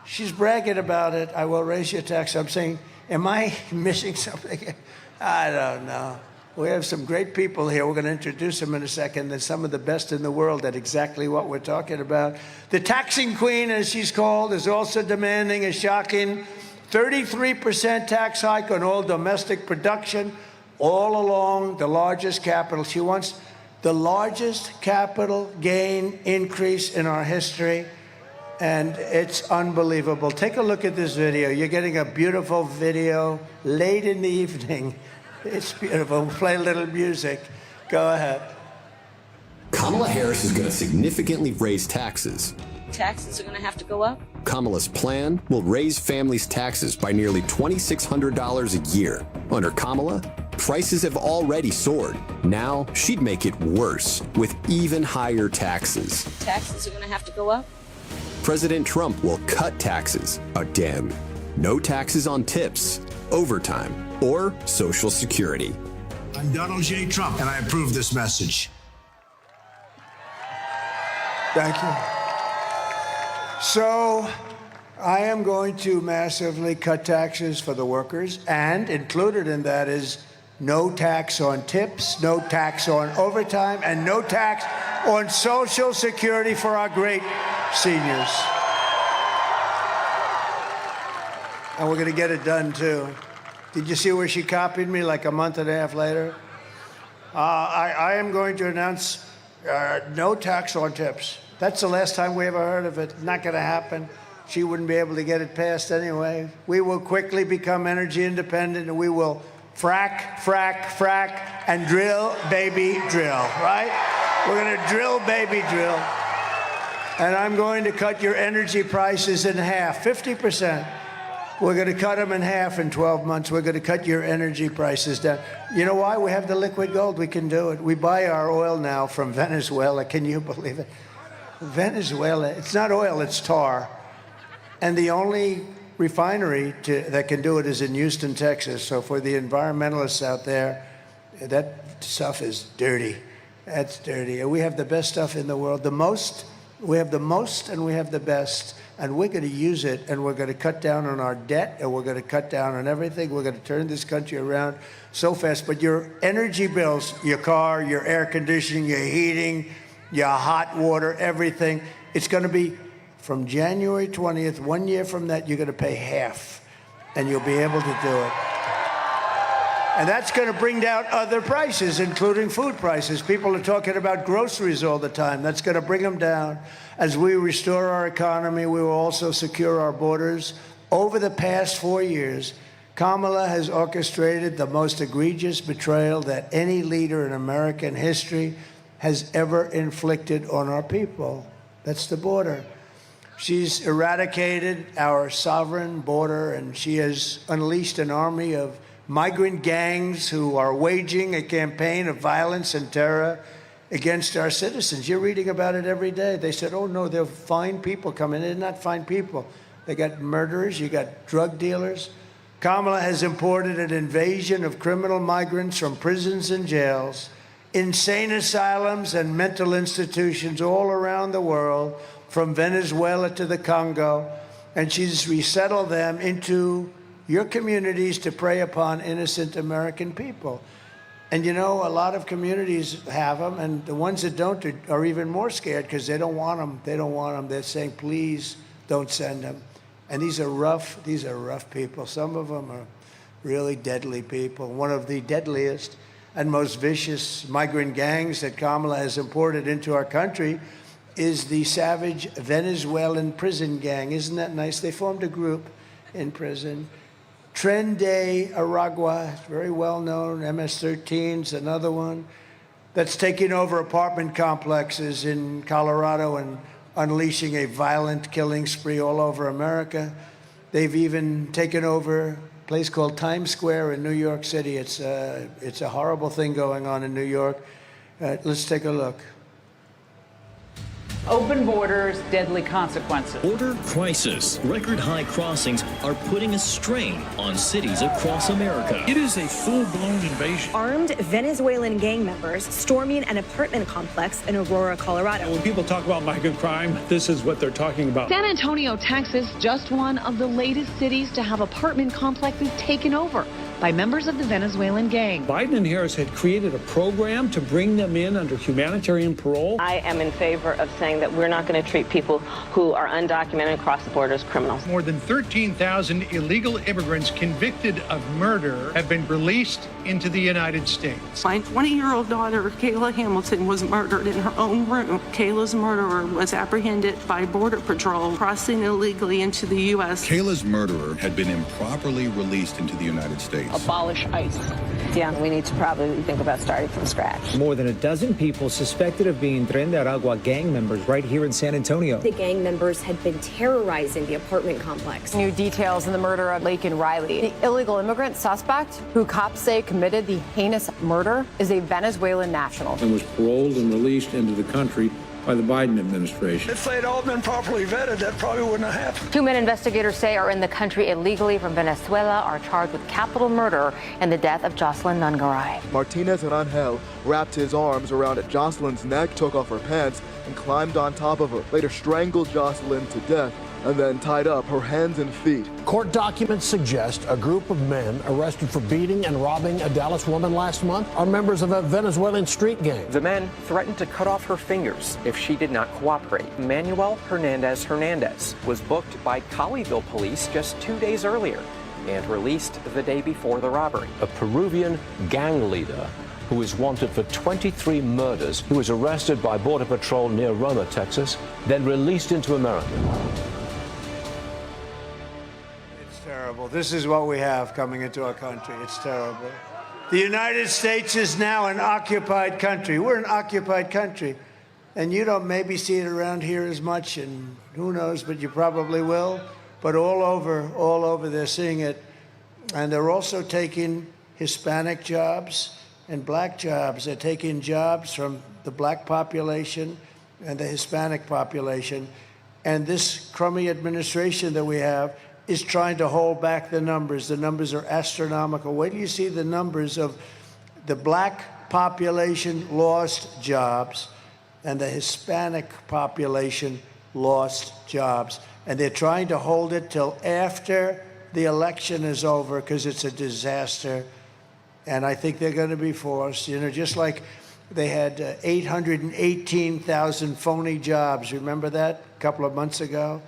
She's bragging about it. I will raise your taxes. I'm saying, am I missing something? I don't know. We have some great people here. We're going to introduce them in a second. They're some of the best in the world at exactly what we're talking about. The taxing queen, as she's called, is also demanding a shocking 33% tax hike on all domestic production all along the largest capital. She wants the largest capital gain increase in our history, and it's unbelievable. Take a look at this video. You're getting a beautiful video late in the evening. It's beautiful. We'll play a little music. Go ahead. Kamala Harris is going to significantly raise taxes. Taxes are going to have to go up. Kamala's plan will raise families' taxes by nearly $2,600 a year. Under Kamala, prices have already soared. Now she'd make it worse with even higher taxes. Taxes are going to have to go up. President Trump will cut taxes again. No taxes on tips, overtime, or Social Security. I'm Donald J. Trump, and I approve this message. Thank you. So I am going to massively cut taxes for the workers, and included in that is no tax on tips, no tax on overtime, and no tax on Social Security for our great seniors. And we're going to get it done, too. Did you see where she copied me like a month and a half later? I am going to announce no tax on tips. That's the last time we ever heard of it. Not going to happen. She wouldn't be able to get it passed anyway. We will quickly become energy independent, and we will frack, frack, frack, and drill, baby, drill, right? We're going to drill, baby, drill. And I'm going to cut your energy prices in half, 50%. We're going to cut them in half in 12 months. We're going to cut your energy prices down. You know why? We have the liquid gold. We can do it. We buy our oil now from Venezuela. Can you believe it? Venezuela, it's not oil, it's tar. And the only refinery that can do it is in Houston, Texas. So for the environmentalists out there, that stuff is dirty. That's dirty. And we have the best stuff in the world. We have the most and we have the best. And we're going to use it, and we're going to cut down on our debt, and we're going to cut down on everything. We're going to turn this country around so fast. But your energy bills, your car, your air conditioning, your heating, your hot water, everything, it's going to be from January 20th, 1 year from that, you're going to pay half, and you'll be able to do it. And that's going to bring down other prices, including food prices. People are talking about groceries all the time. That's going to bring them down. As we restore our economy, we will also secure our borders. Over the past 4 years, Kamala has orchestrated the most egregious betrayal that any leader in American history has ever inflicted on our people. That's the border. She's eradicated our sovereign border, and she has unleashed an army of migrant gangs who are waging a campaign of violence and terror against our citizens. You're reading about it every day. They said, oh, no, they're fine people coming in. They're not fine people. They got murderers. You got drug dealers. Kamala has imported an invasion of criminal migrants from prisons and jails, insane asylums and mental institutions all around the world, from Venezuela to the Congo, and she's resettled them into your communities to prey upon innocent American people. And you know, a lot of communities have them, and the ones that don't are even more scared because they don't want them. They don't want them. They're saying, please don't send them. And these are rough people. Some of them are really deadly people. One of the deadliest and most vicious migrant gangs that Kamala has imported into our country is the savage Venezuelan prison gang. Isn't that nice? They formed a group in prison. Tren de Aragua, very well known, MS-13's another one, that's taking over apartment complexes in Colorado and unleashing a violent killing spree all over America. They've even taken over a place called Times Square in New York City. It's a horrible thing going on in New York. Let's take a look. Open borders, deadly consequences. Border crisis. Record high crossings are putting a strain on cities across America. It is a full-blown invasion. Armed Venezuelan gang members storming an apartment complex in Aurora, Colorado. When people talk about migrant crime, this is what they're talking about. San Antonio, Texas, just one of the latest cities to have apartment complexes taken over by members of the Venezuelan gang. Biden and Harris had created a program to bring them in under humanitarian parole. I am in favor of saying that we're not going to treat people who are undocumented across the border as criminals. More than 13,000 illegal immigrants convicted of murder have been released into the United States. My 20-year-old daughter, Kayla Hamilton, was murdered in her own room. Kayla's murderer was apprehended by Border Patrol crossing illegally into the U.S. Kayla's murderer had been improperly released into the United States. Abolish ICE. Yeah, we need to probably think about starting from scratch. More than a dozen people suspected of being Tren de Aragua gang members right here in San Antonio. The gang members had been terrorizing the apartment complex. New details in the murder of Laken Riley. The illegal immigrant suspect, who cops say committed the heinous murder, is a Venezuelan national. And was paroled and released into the country by the Biden administration. If they'd all been properly vetted, that probably wouldn't have happened. 2 men investigators say are in the country illegally from Venezuela are charged with capital murder in the death of Jocelyn Nungaray. Martinez Rangel wrapped his arms around Jocelyn's neck, took off her pants, and climbed on top of her, later strangled Jocelyn to death, and then tied up her hands and feet. Court documents suggest a group of men arrested for beating and robbing a Dallas woman last month are members of a Venezuelan street gang. The men threatened to cut off her fingers if she did not cooperate. Manuel Hernandez was booked by Colleyville police just 2 days earlier and released the day before the robbery. A Peruvian gang leader who is wanted for 23 murders, who was arrested by Border Patrol near Roma, Texas, then released into America. Terrible. This is what we have coming into our country. It's terrible. The United States is now an occupied country. We're an occupied country. And you don't maybe see it around here as much, and who knows, but you probably will. But all over, they're seeing it. And they're also taking Hispanic jobs and black jobs. They're taking jobs from the black population and the Hispanic population. And this crummy administration that we have is trying to hold back the numbers. The numbers are astronomical. Wait till you see the numbers of the black population lost jobs and the Hispanic population lost jobs. And they're trying to hold it till after the election is over because it's a disaster. And I think they're going to be forced, just like they had 818,000 phony jobs. Remember that a couple of months ago?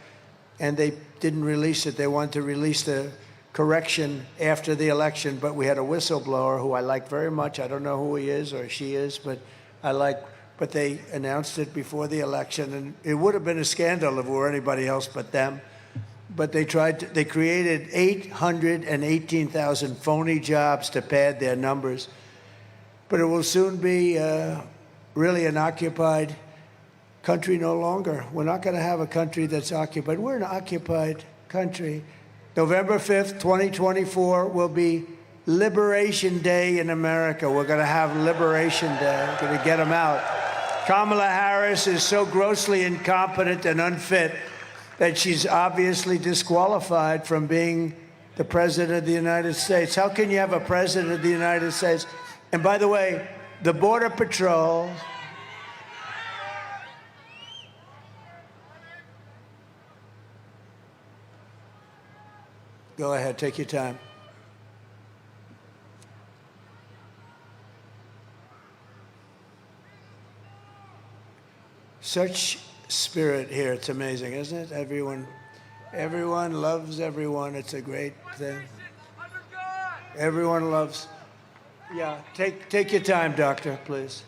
And they didn't release it. They wanted to release the correction after the election, but we had a whistleblower who I like very much. I don't know who he is or she is, but but they announced it before the election, and it would have been a scandal if it were anybody else but them. But they created 818,000 phony jobs to pad their numbers. But it will soon be really an occupied country no longer. We're not going to have a country that's occupied. We're an occupied country. November 5th, 2024 will be Liberation Day in America. We're going to have Liberation Day. We're going to get them out. Kamala Harris is so grossly incompetent and unfit that she's obviously disqualified from being the President of the United States. How can you have a President of the United States? And by the way, the Border Patrol... Go ahead, take your time. Such spirit here, it's amazing, isn't it? Everyone loves everyone. It's a great thing. Everyone loves. Yeah, take your time, doctor, please.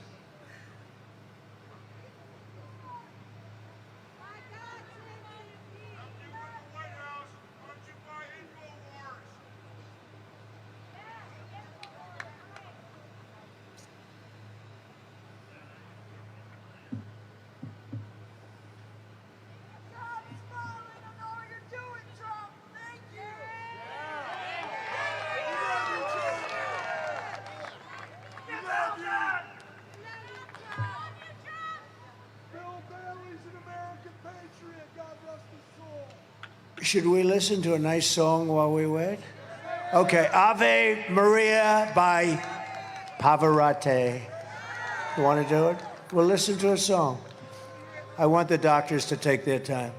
Should we listen to a nice song while we wait? Okay, Ave Maria by Pavarotti. You want to do it? We'll listen to a song. I want the doctors to take their time.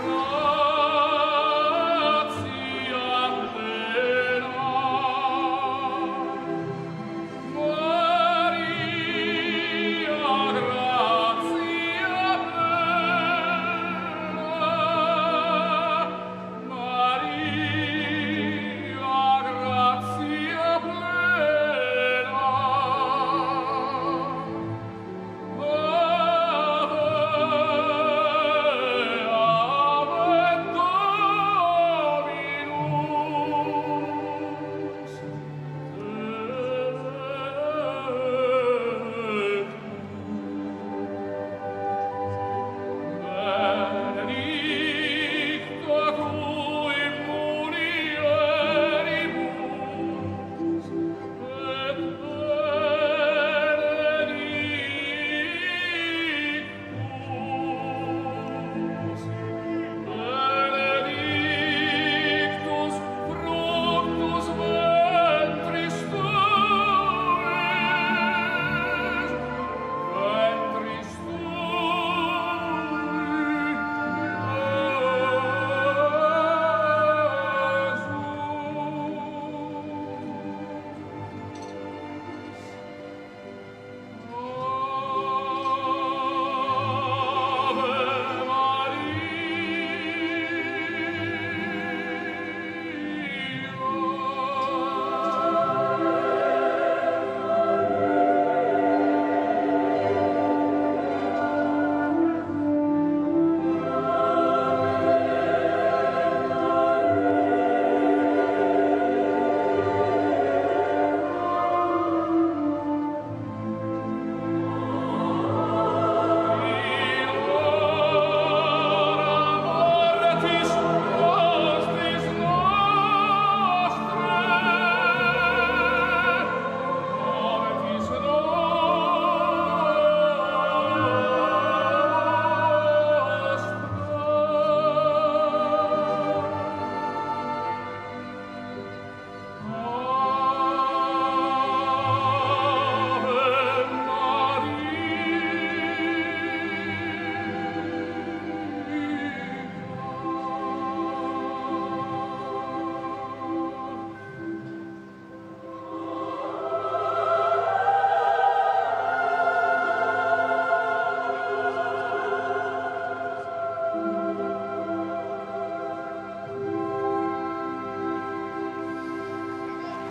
Lord.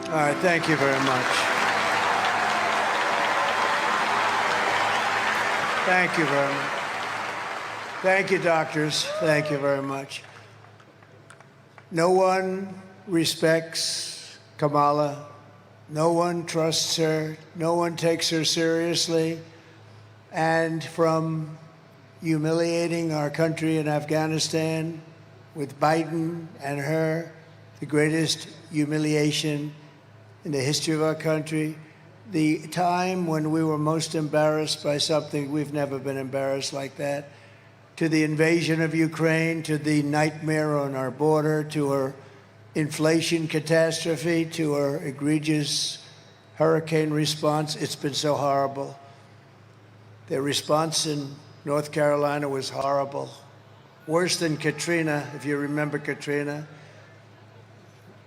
All right, thank you very much. Thank you very much. Thank you, doctors. Thank you very much. No one respects Kamala. No one trusts her. No one takes her seriously. And from humiliating our country in Afghanistan with Biden and her, the greatest humiliation in the history of our country, the time when we were most embarrassed by something, we've never been embarrassed like that, to the invasion of Ukraine, to the nightmare on our border, to our inflation catastrophe, to our egregious hurricane response. It's been so horrible. Their response in North Carolina was horrible. Worse than Katrina, if you remember Katrina.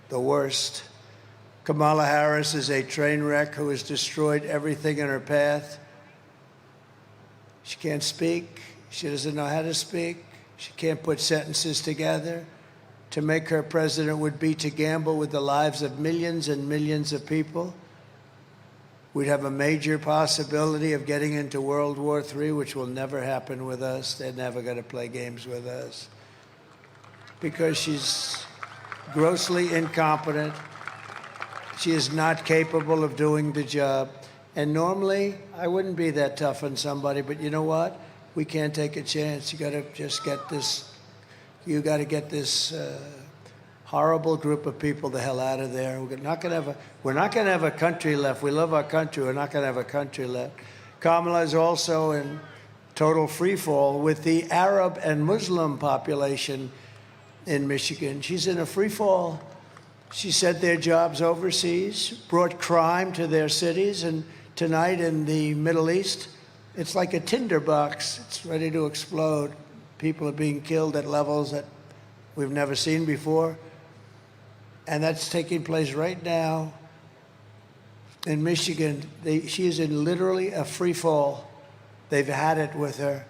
The worst. Kamala Harris is a train wreck who has destroyed everything in her path. She can't speak. She doesn't know how to speak. She can't put sentences together. To make her president would be to gamble with the lives of millions and millions of people. We'd have a major possibility of getting into World War III, which will never happen with us. They're never going to play games with us. Because she's grossly incompetent. She is not capable of doing the job. And normally, I wouldn't be that tough on somebody, but you know what? We can't take a chance. You got to just get this, you got to get this horrible group of people the hell out of there. We're not going to have a country left. We love our country. We're not going to have a country left. Kamala is also in total free fall with the Arab and Muslim population in Michigan. She's in a free fall. She sent their jobs overseas, brought crime to their cities, and tonight in the Middle East, it's like a tinderbox. It's ready to explode. People are being killed at levels that we've never seen before. And that's taking place right now in Michigan. She is in literally a free fall. They've had it with her.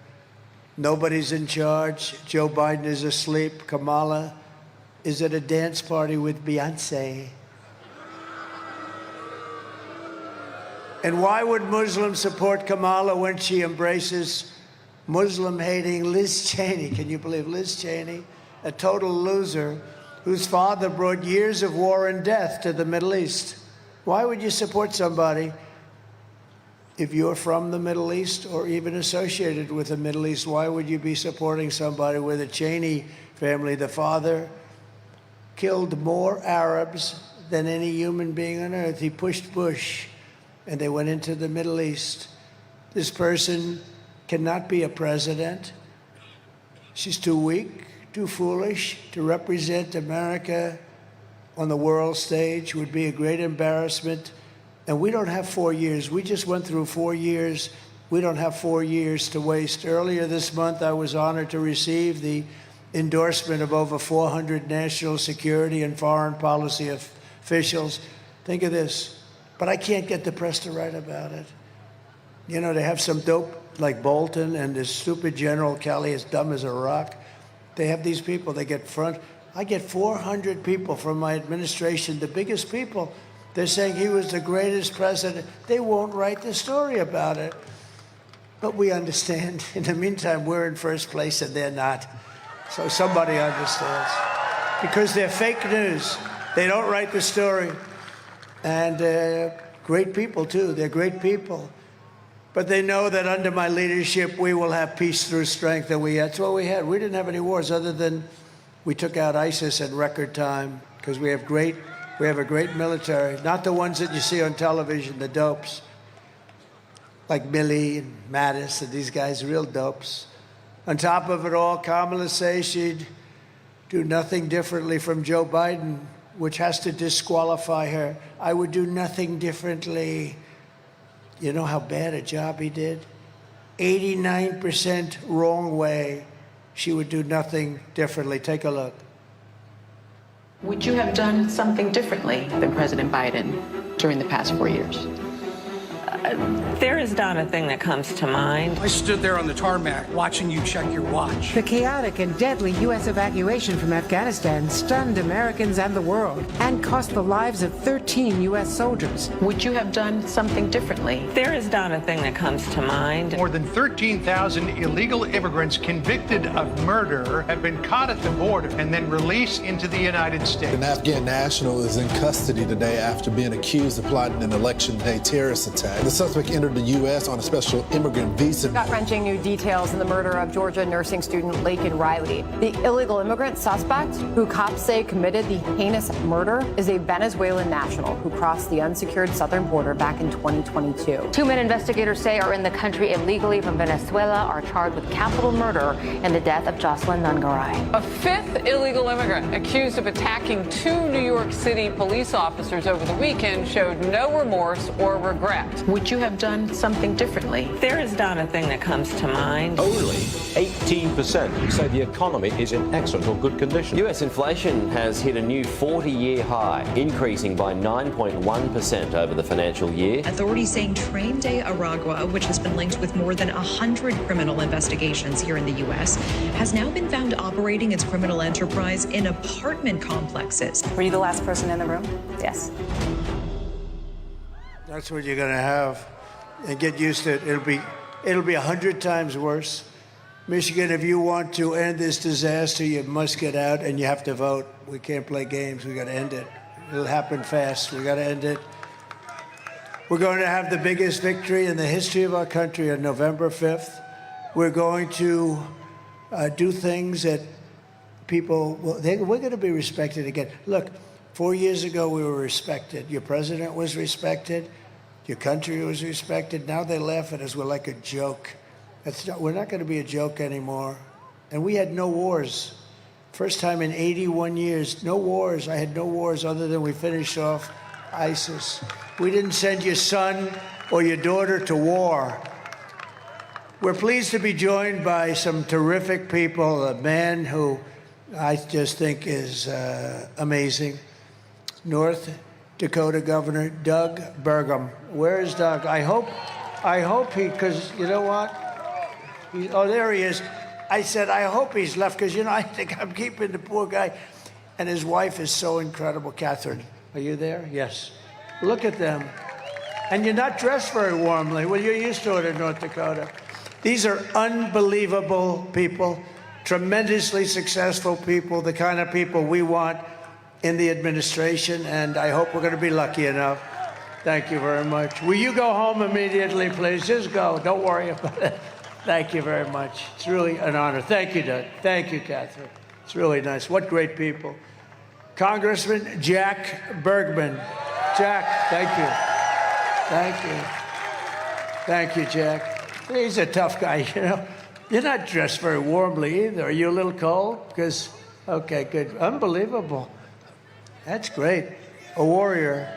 Nobody's in charge. Joe Biden is asleep. Kamala is at a dance party with Beyonce. And why would Muslims support Kamala when she embraces Muslim-hating Liz Cheney? Can you believe Liz Cheney, a total loser, whose father brought years of war and death to the Middle East? Why would you support somebody if you're from the Middle East or even associated with the Middle East? Why would you be supporting somebody with a Cheney family? The father killed more Arabs than any human being on earth. He pushed Bush, and they went into the Middle East. This person cannot be a president. She's too weak, too foolish to represent America on the world stage. Would be a great embarrassment. And we don't have 4 years. We just went through 4 years. We don't have 4 years to waste. Earlier this month, I was honored to receive the endorsement of over 400 national security and foreign policy officials. Think of this. But I can't get the press to write about it. You know, they have some dope like Bolton and this stupid General Kelly, as dumb as a rock. They have these people, they get front. I get 400 people from my administration, the biggest people. They're saying he was the greatest president. They won't write the story about it. But we understand. In the meantime, we're in first place and they're not. So somebody understands. Because they're fake news. They don't write the story. And great people, too. They're great people. But they know that under my leadership, we will have peace through strength. And that's what we had. We didn't have any wars other than we took out ISIS in record time because we have a great military. Not the ones that you see on television, the dopes. Like Milley and Mattis and these guys, real dopes. On top of it all, Kamala says she'd do nothing differently from Joe Biden, which has to disqualify her. I would do nothing differently. You know how bad a job he did? 89% wrong way. She would do nothing differently. Take a look. Would you have done something differently than President Biden during the past 4 years? There is not a thing that comes to mind. I stood there on the tarmac watching you check your watch. The chaotic and deadly U.S. evacuation from Afghanistan stunned Americans and the world and cost the lives of 13 U.S. soldiers. Would you have done something differently? There is not a thing that comes to mind. More than 13,000 illegal immigrants convicted of murder have been caught at the border and then released into the United States. An Afghan national is in custody today after being accused of plotting an election day terrorist attack. The suspect entered the U.S. on a special immigrant visa. Gut-wrenching new details in the murder of Georgia nursing student Laken Riley. The illegal immigrant suspect, who cops say committed the heinous murder, is a Venezuelan national who crossed the unsecured southern border back in 2022. Two men investigators say are in the country illegally from Venezuela are charged with capital murder in the death of Jocelyn Nungaray. A fifth illegal immigrant accused of attacking two New York City police officers over the weekend showed no remorse or regret. Would you have done something differently? There is not a thing that comes to mind. Only 18% say the economy is in excellent or good condition. US inflation has hit a new 40-year high, increasing by 9.1% over the financial year. Authorities saying Train de Aragua, which has been linked with more than 100 criminal investigations here in the U.S., has now been found operating its criminal enterprise in apartment complexes. Were you the last person in the room? Yes. That's what you're going to have, and get used to it. It'll be 100 times worse. Michigan, if you want to end this disaster, you must get out and you have to vote. We can't play games. We got to end it. It'll happen fast. We got to end it. We're going to have the biggest victory in the history of our country on November 5th. We're going to do things that people, we're going to be respected again. Look, 4 years ago we were respected. Your president was respected. Your country was respected. Now they laugh at us. We're like a joke. We're not going to be a joke anymore. And we had no wars. First time in 81 years, no wars. I had no wars other than we finished off ISIS. We didn't send your son or your daughter to war. We're pleased to be joined by some terrific people, a man who I just think is amazing. North Dakota Governor Doug Burgum. Where is Doug? I hope he, because you know what? Oh, there he is. I said, I hope he's left, because, you know, I think I'm keeping the poor guy. And his wife is so incredible. Catherine, are you there? Yes. Look at them. And you're not dressed very warmly. Well, you're used to it in North Dakota. These are unbelievable people, tremendously successful people, the kind of people we want in the administration, and I hope we're going to be lucky enough. Thank you very much. Will you go home immediately, please? Just go. Don't worry about it. Thank you very much. It's really an honor. Thank you, Doug. Thank you, Catherine. It's really nice. What great people. Congressman Jack Bergman. Jack, thank you. Thank you. Thank you, Jack. He's a tough guy, you know. You're not dressed very warmly either. Are you a little cold? Because, okay, good. Unbelievable. That's great. A warrior.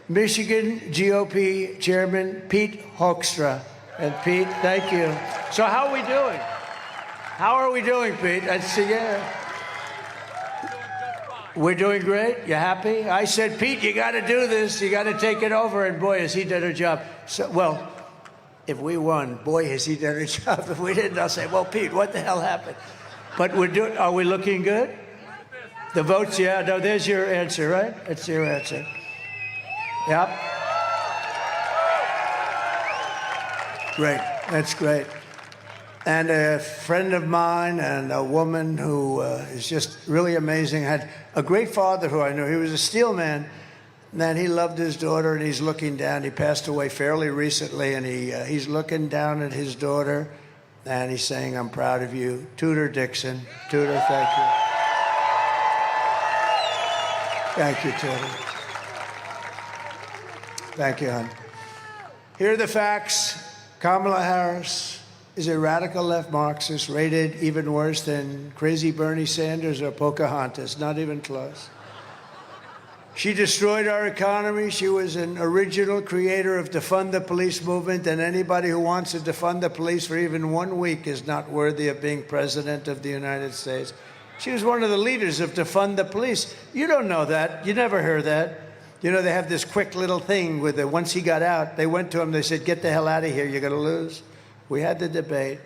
Michigan GOP Chairman Pete Hoekstra. And Pete, thank you. So how are we doing? How are we doing, Pete? We're doing great. You happy? I said, Pete, you got to do this. You got to take it over. And boy, has he done a job. So, well, if we won, boy, has he done a job. If we didn't, I'll say, well, Pete, what the hell happened? But are we looking good? The votes, yeah. No, there's your answer, right? That's your answer. Yep. Great. That's great. And a friend of mine and a woman who is just really amazing, had a great father who I knew. He was a steel man. And then he loved his daughter, and he's looking down. He passed away fairly recently, and he's looking down at his daughter, and he's saying, I'm proud of you. Tudor Dixon. Tudor, thank you. Thank you, Tudor. Thank you, hon. Here are the facts. Kamala Harris is a radical left Marxist, rated even worse than crazy Bernie Sanders or Pocahontas, not even close. She destroyed our economy. She was an original creator of defund the police movement, and anybody who wants to defund the police for even 1 week is not worthy of being president of the United States. She was one of the leaders of defund the police. You don't know that. You never heard that. You know, they have this quick little thing with it. Once he got out, they went to him, they said, get the hell out of here, you're going to lose. We had the debate,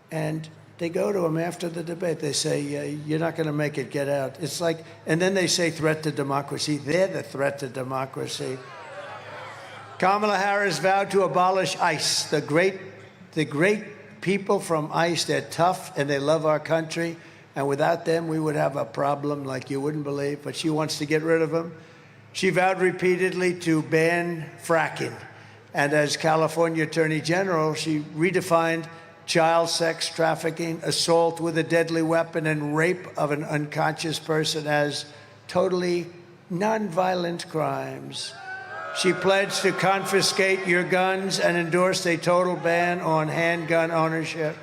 and they go to him after the debate. They say, you're not going to make it, get out. It's like, and then they say threat to democracy. They're the threat to democracy. Kamala Harris vowed to abolish ICE. The great people from ICE, they're tough and they love our country. And without them, we would have a problem like you wouldn't believe. But she wants to get rid of them. She vowed repeatedly to ban fracking. And as California Attorney General, she redefined child sex trafficking, assault with a deadly weapon, and rape of an unconscious person as totally nonviolent crimes. She pledged to confiscate your guns and endorsed a total ban on handgun ownership.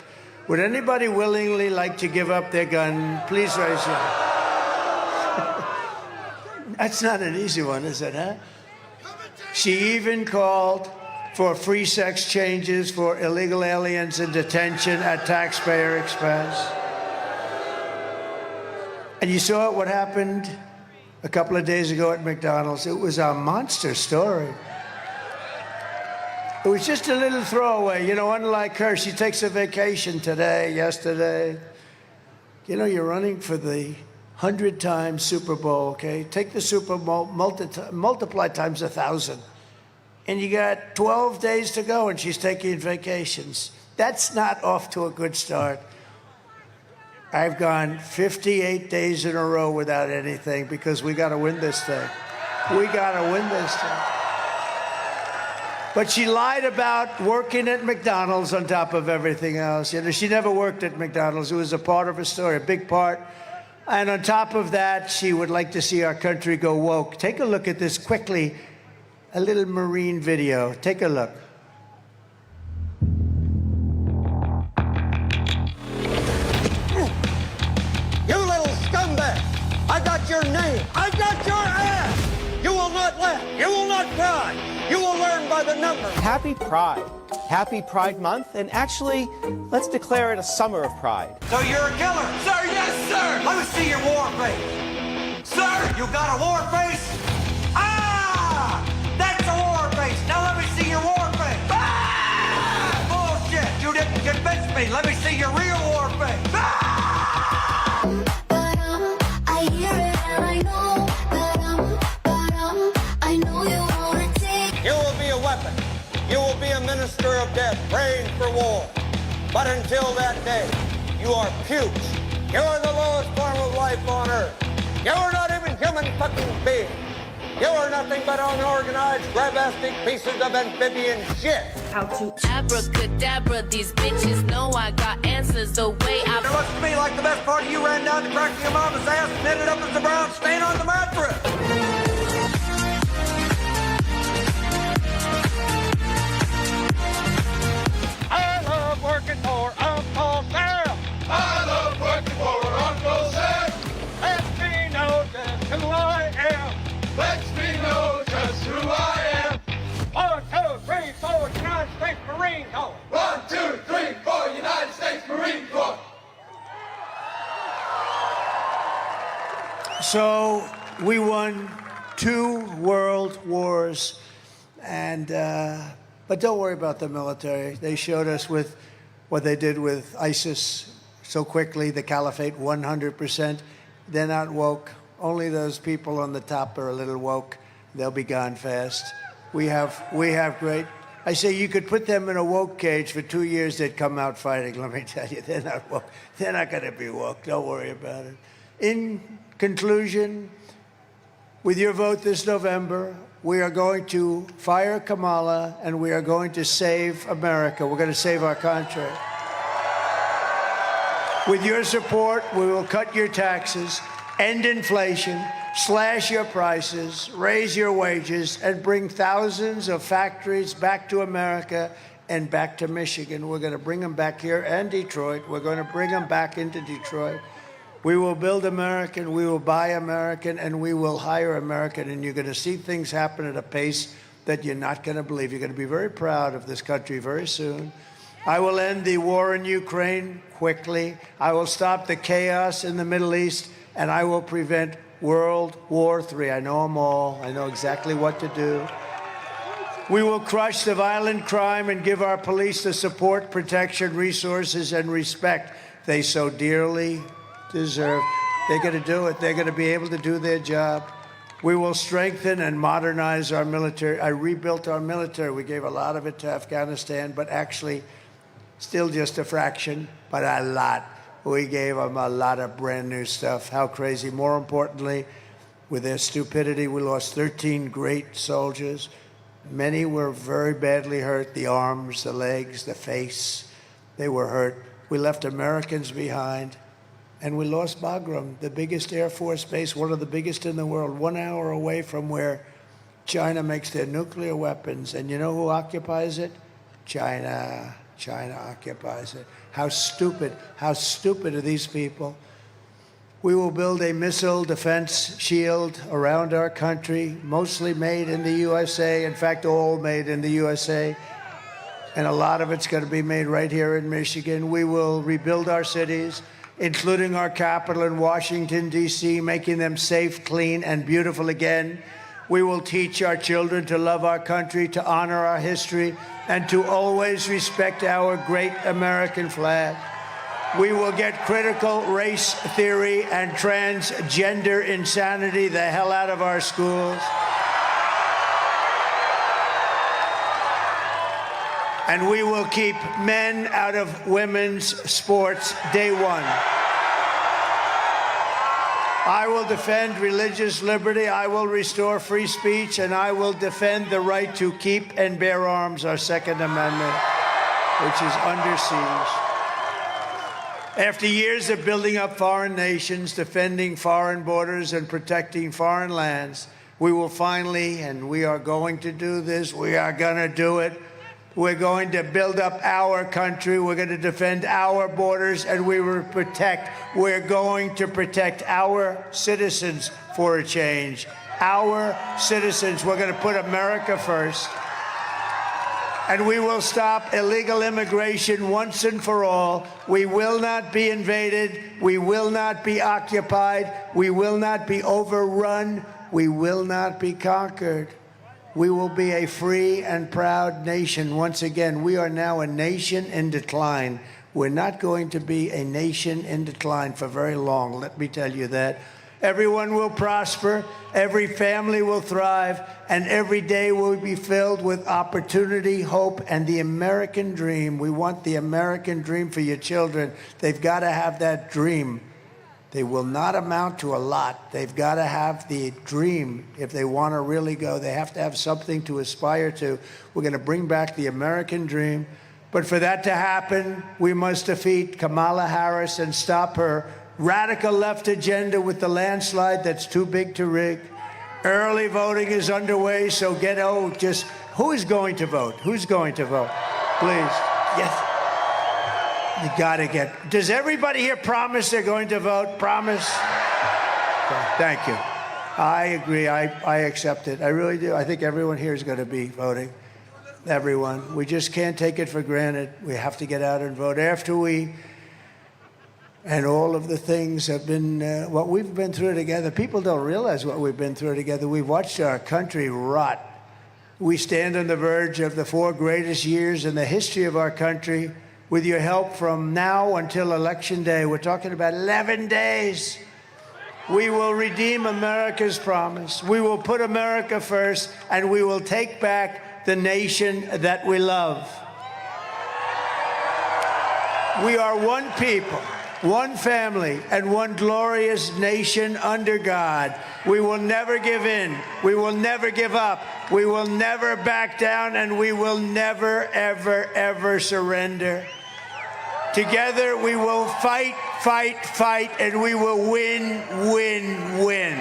Would anybody willingly like to give up their gun? Please raise your hand. That's not an easy one, is it, huh? She even called for free sex changes for illegal aliens in detention at taxpayer expense. And you saw what happened a couple of days ago at McDonald's. It was a monster story. It was just a little throwaway. You know, unlike her, she takes a vacation today, yesterday. You know, you're running for the 100-time Super Bowl, okay? Take the Super Bowl, multiply times 1,000. And you got 12 days to go, and she's taking vacations. That's not off to a good start. I've gone 58 days in a row without anything because we got to win this thing. We got to win this thing. But she lied about working at McDonald's on top of everything else. You know, she never worked at McDonald's. It was a part of her story, a big part. And on top of that, she would like to see our country go woke. Take a look at this quickly, a little Marine video. Take a look. You little scumbag! I got your name. I got your ass! You will not laugh. You will not cry. You will learn by the numbers. Happy Pride. Happy Pride Month, and actually, let's declare it a summer of pride. So you're a killer? Sir, yes, sir! Let me see your war face. Sir, you got a war face? Ah! That's a war face. Now let me see your war face. Ah! Bullshit! You didn't convince me. Let me see your real war face. Ah! I hear it and I know I know you wanna take. You will be a weapon. You will be a minister of death, praying for war. But until that day, you are pukes. You are the lowest form of life on earth. You are not even human fucking beings. You are nothing but unorganized, grabastic pieces of amphibian shit. How to abracadabra, these bitches know I got answers the way I... It looks to me like the best part of you ran down the crack of your mama's ass and ended up as a brown stain on the mattress. I love working for Uncle Sam. I love working for Uncle Sam. Lets me know just who I am. Lets me know just who I am. 1, 2, 3, 4, United States Marine Corps. 1, 2, 3, 4, United States Marine Corps. So we won 2 world wars, and but don't worry about the military. They showed us with what they did with ISIS so quickly, the caliphate, 100%. They're not woke. Only those people on the top are a little woke. They'll be gone fast. We have great. I say you could put them in a woke cage for 2 years, they'd come out fighting. Let me tell you, they're not woke. They're not going to be woke. Don't worry about it. In conclusion, with your vote this November, we are going to fire Kamala and we are going to save America. We're going to save our country. With your support, we will cut your taxes, end inflation, slash your prices, raise your wages, and bring thousands of factories back to America and back to Michigan. We're going to bring them back here and Detroit. We're going to bring them back into Detroit. We will build American, we will buy American, and we will hire American. And you're going to see things happen at a pace that you're not going to believe. You're going to be very proud of this country very soon. I will end the war in Ukraine quickly. I will stop the chaos in the Middle East and I will prevent World War III. I know them all. I know exactly what to do. We will crush the violent crime and give our police the support, protection, resources, and respect they so dearly deserve. They're going to do it. They're going to be able to do their job. We will strengthen and modernize our military. I rebuilt our military. We gave a lot of it to Afghanistan, but actually still just a fraction, but a lot. We gave them a lot of brand new stuff. How crazy. More importantly, with their stupidity, we lost 13 great soldiers. Many were very badly hurt, the arms, the legs, the face. They were hurt. We left Americans behind, and we lost Bagram, the biggest Air Force base, one of the biggest in the world, 1 hour away from where China makes their nuclear weapons. And you know who occupies it? China. China occupies it. How stupid are these people? We will build a missile defense shield around our country, mostly made in the USA, in fact, all made in the USA. And a lot of it's going to be made right here in Michigan. We will rebuild our cities, including our capital in Washington, D.C., making them safe, clean, and beautiful again. We will teach our children to love our country, to honor our history, and to always respect our great American flag. We will get critical race theory and transgender insanity the hell out of our schools. And we will keep men out of women's sports day one. I will defend religious liberty, I will restore free speech, and I will defend the right to keep and bear arms, our Second Amendment, which is under siege. After years of building up foreign nations, defending foreign borders, and protecting foreign lands, we will finally, and we are going to do this, we are going to do it, we're going to build up our country. We're going to defend our borders, and we will we're going to protect our citizens for a change. Our citizens. We're going to put America first. And we will stop illegal immigration once and for all. We will not be invaded. We will not be occupied. We will not be overrun. We will not be conquered. We will be a free and proud nation. Once again, we are now a nation in decline. We're not going to be a nation in decline for very long, let me tell you that. Everyone will prosper, every family will thrive, and every day will be filled with opportunity, hope, and the American dream. We want the American dream for your children. They've got to have that dream. They will not amount to a lot. They've got to have the dream. If they want to really go, they have to have something to aspire to. We're going to bring back the American dream. But for that to happen, we must defeat Kamala Harris and stop her radical left agenda with the landslide that's too big to rig. Early voting is underway, so who is going to vote? Who's going to vote? Please. Yes. You got to get. Does everybody here promise they're going to vote? Promise? Okay, thank you. I agree. I accept it. I really do. I think everyone here is going to be voting. Everyone. We just can't take it for granted. We have to get out and vote. And all of the things have been, what we've been through together. People don't realize what we've been through together. We've watched our country rot. We stand on the verge of the 4 greatest years in the history of our country. With your help from now until Election Day, we're talking about 11 days. We will redeem America's promise. We will put America first, and we will take back the nation that we love. We are one people, one family, and one glorious nation under God. We will never give in. We will never give up. We will never back down, and we will never, ever, ever surrender. Together, we will fight, fight, fight, and we will win, win, win.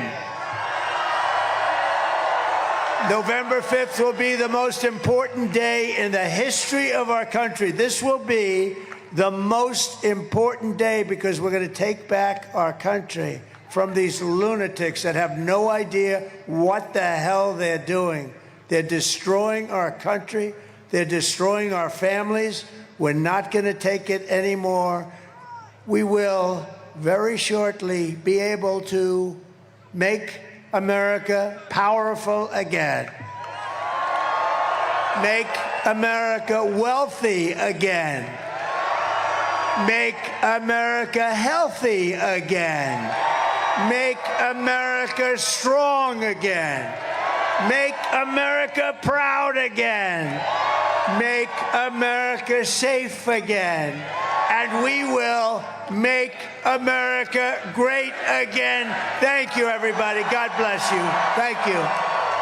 November 5th will be the most important day in the history of our country. This will be the most important day because we're going to take back our country from these lunatics that have no idea what the hell they're doing. They're destroying our country. They're destroying our families. We're not going to take it anymore. We will very shortly be able to make America powerful again. Make America wealthy again. Make America healthy again. Make America strong again. Make America proud again. Make America safe again. And we will make America great again. Thank you, everybody. God bless you. Thank you.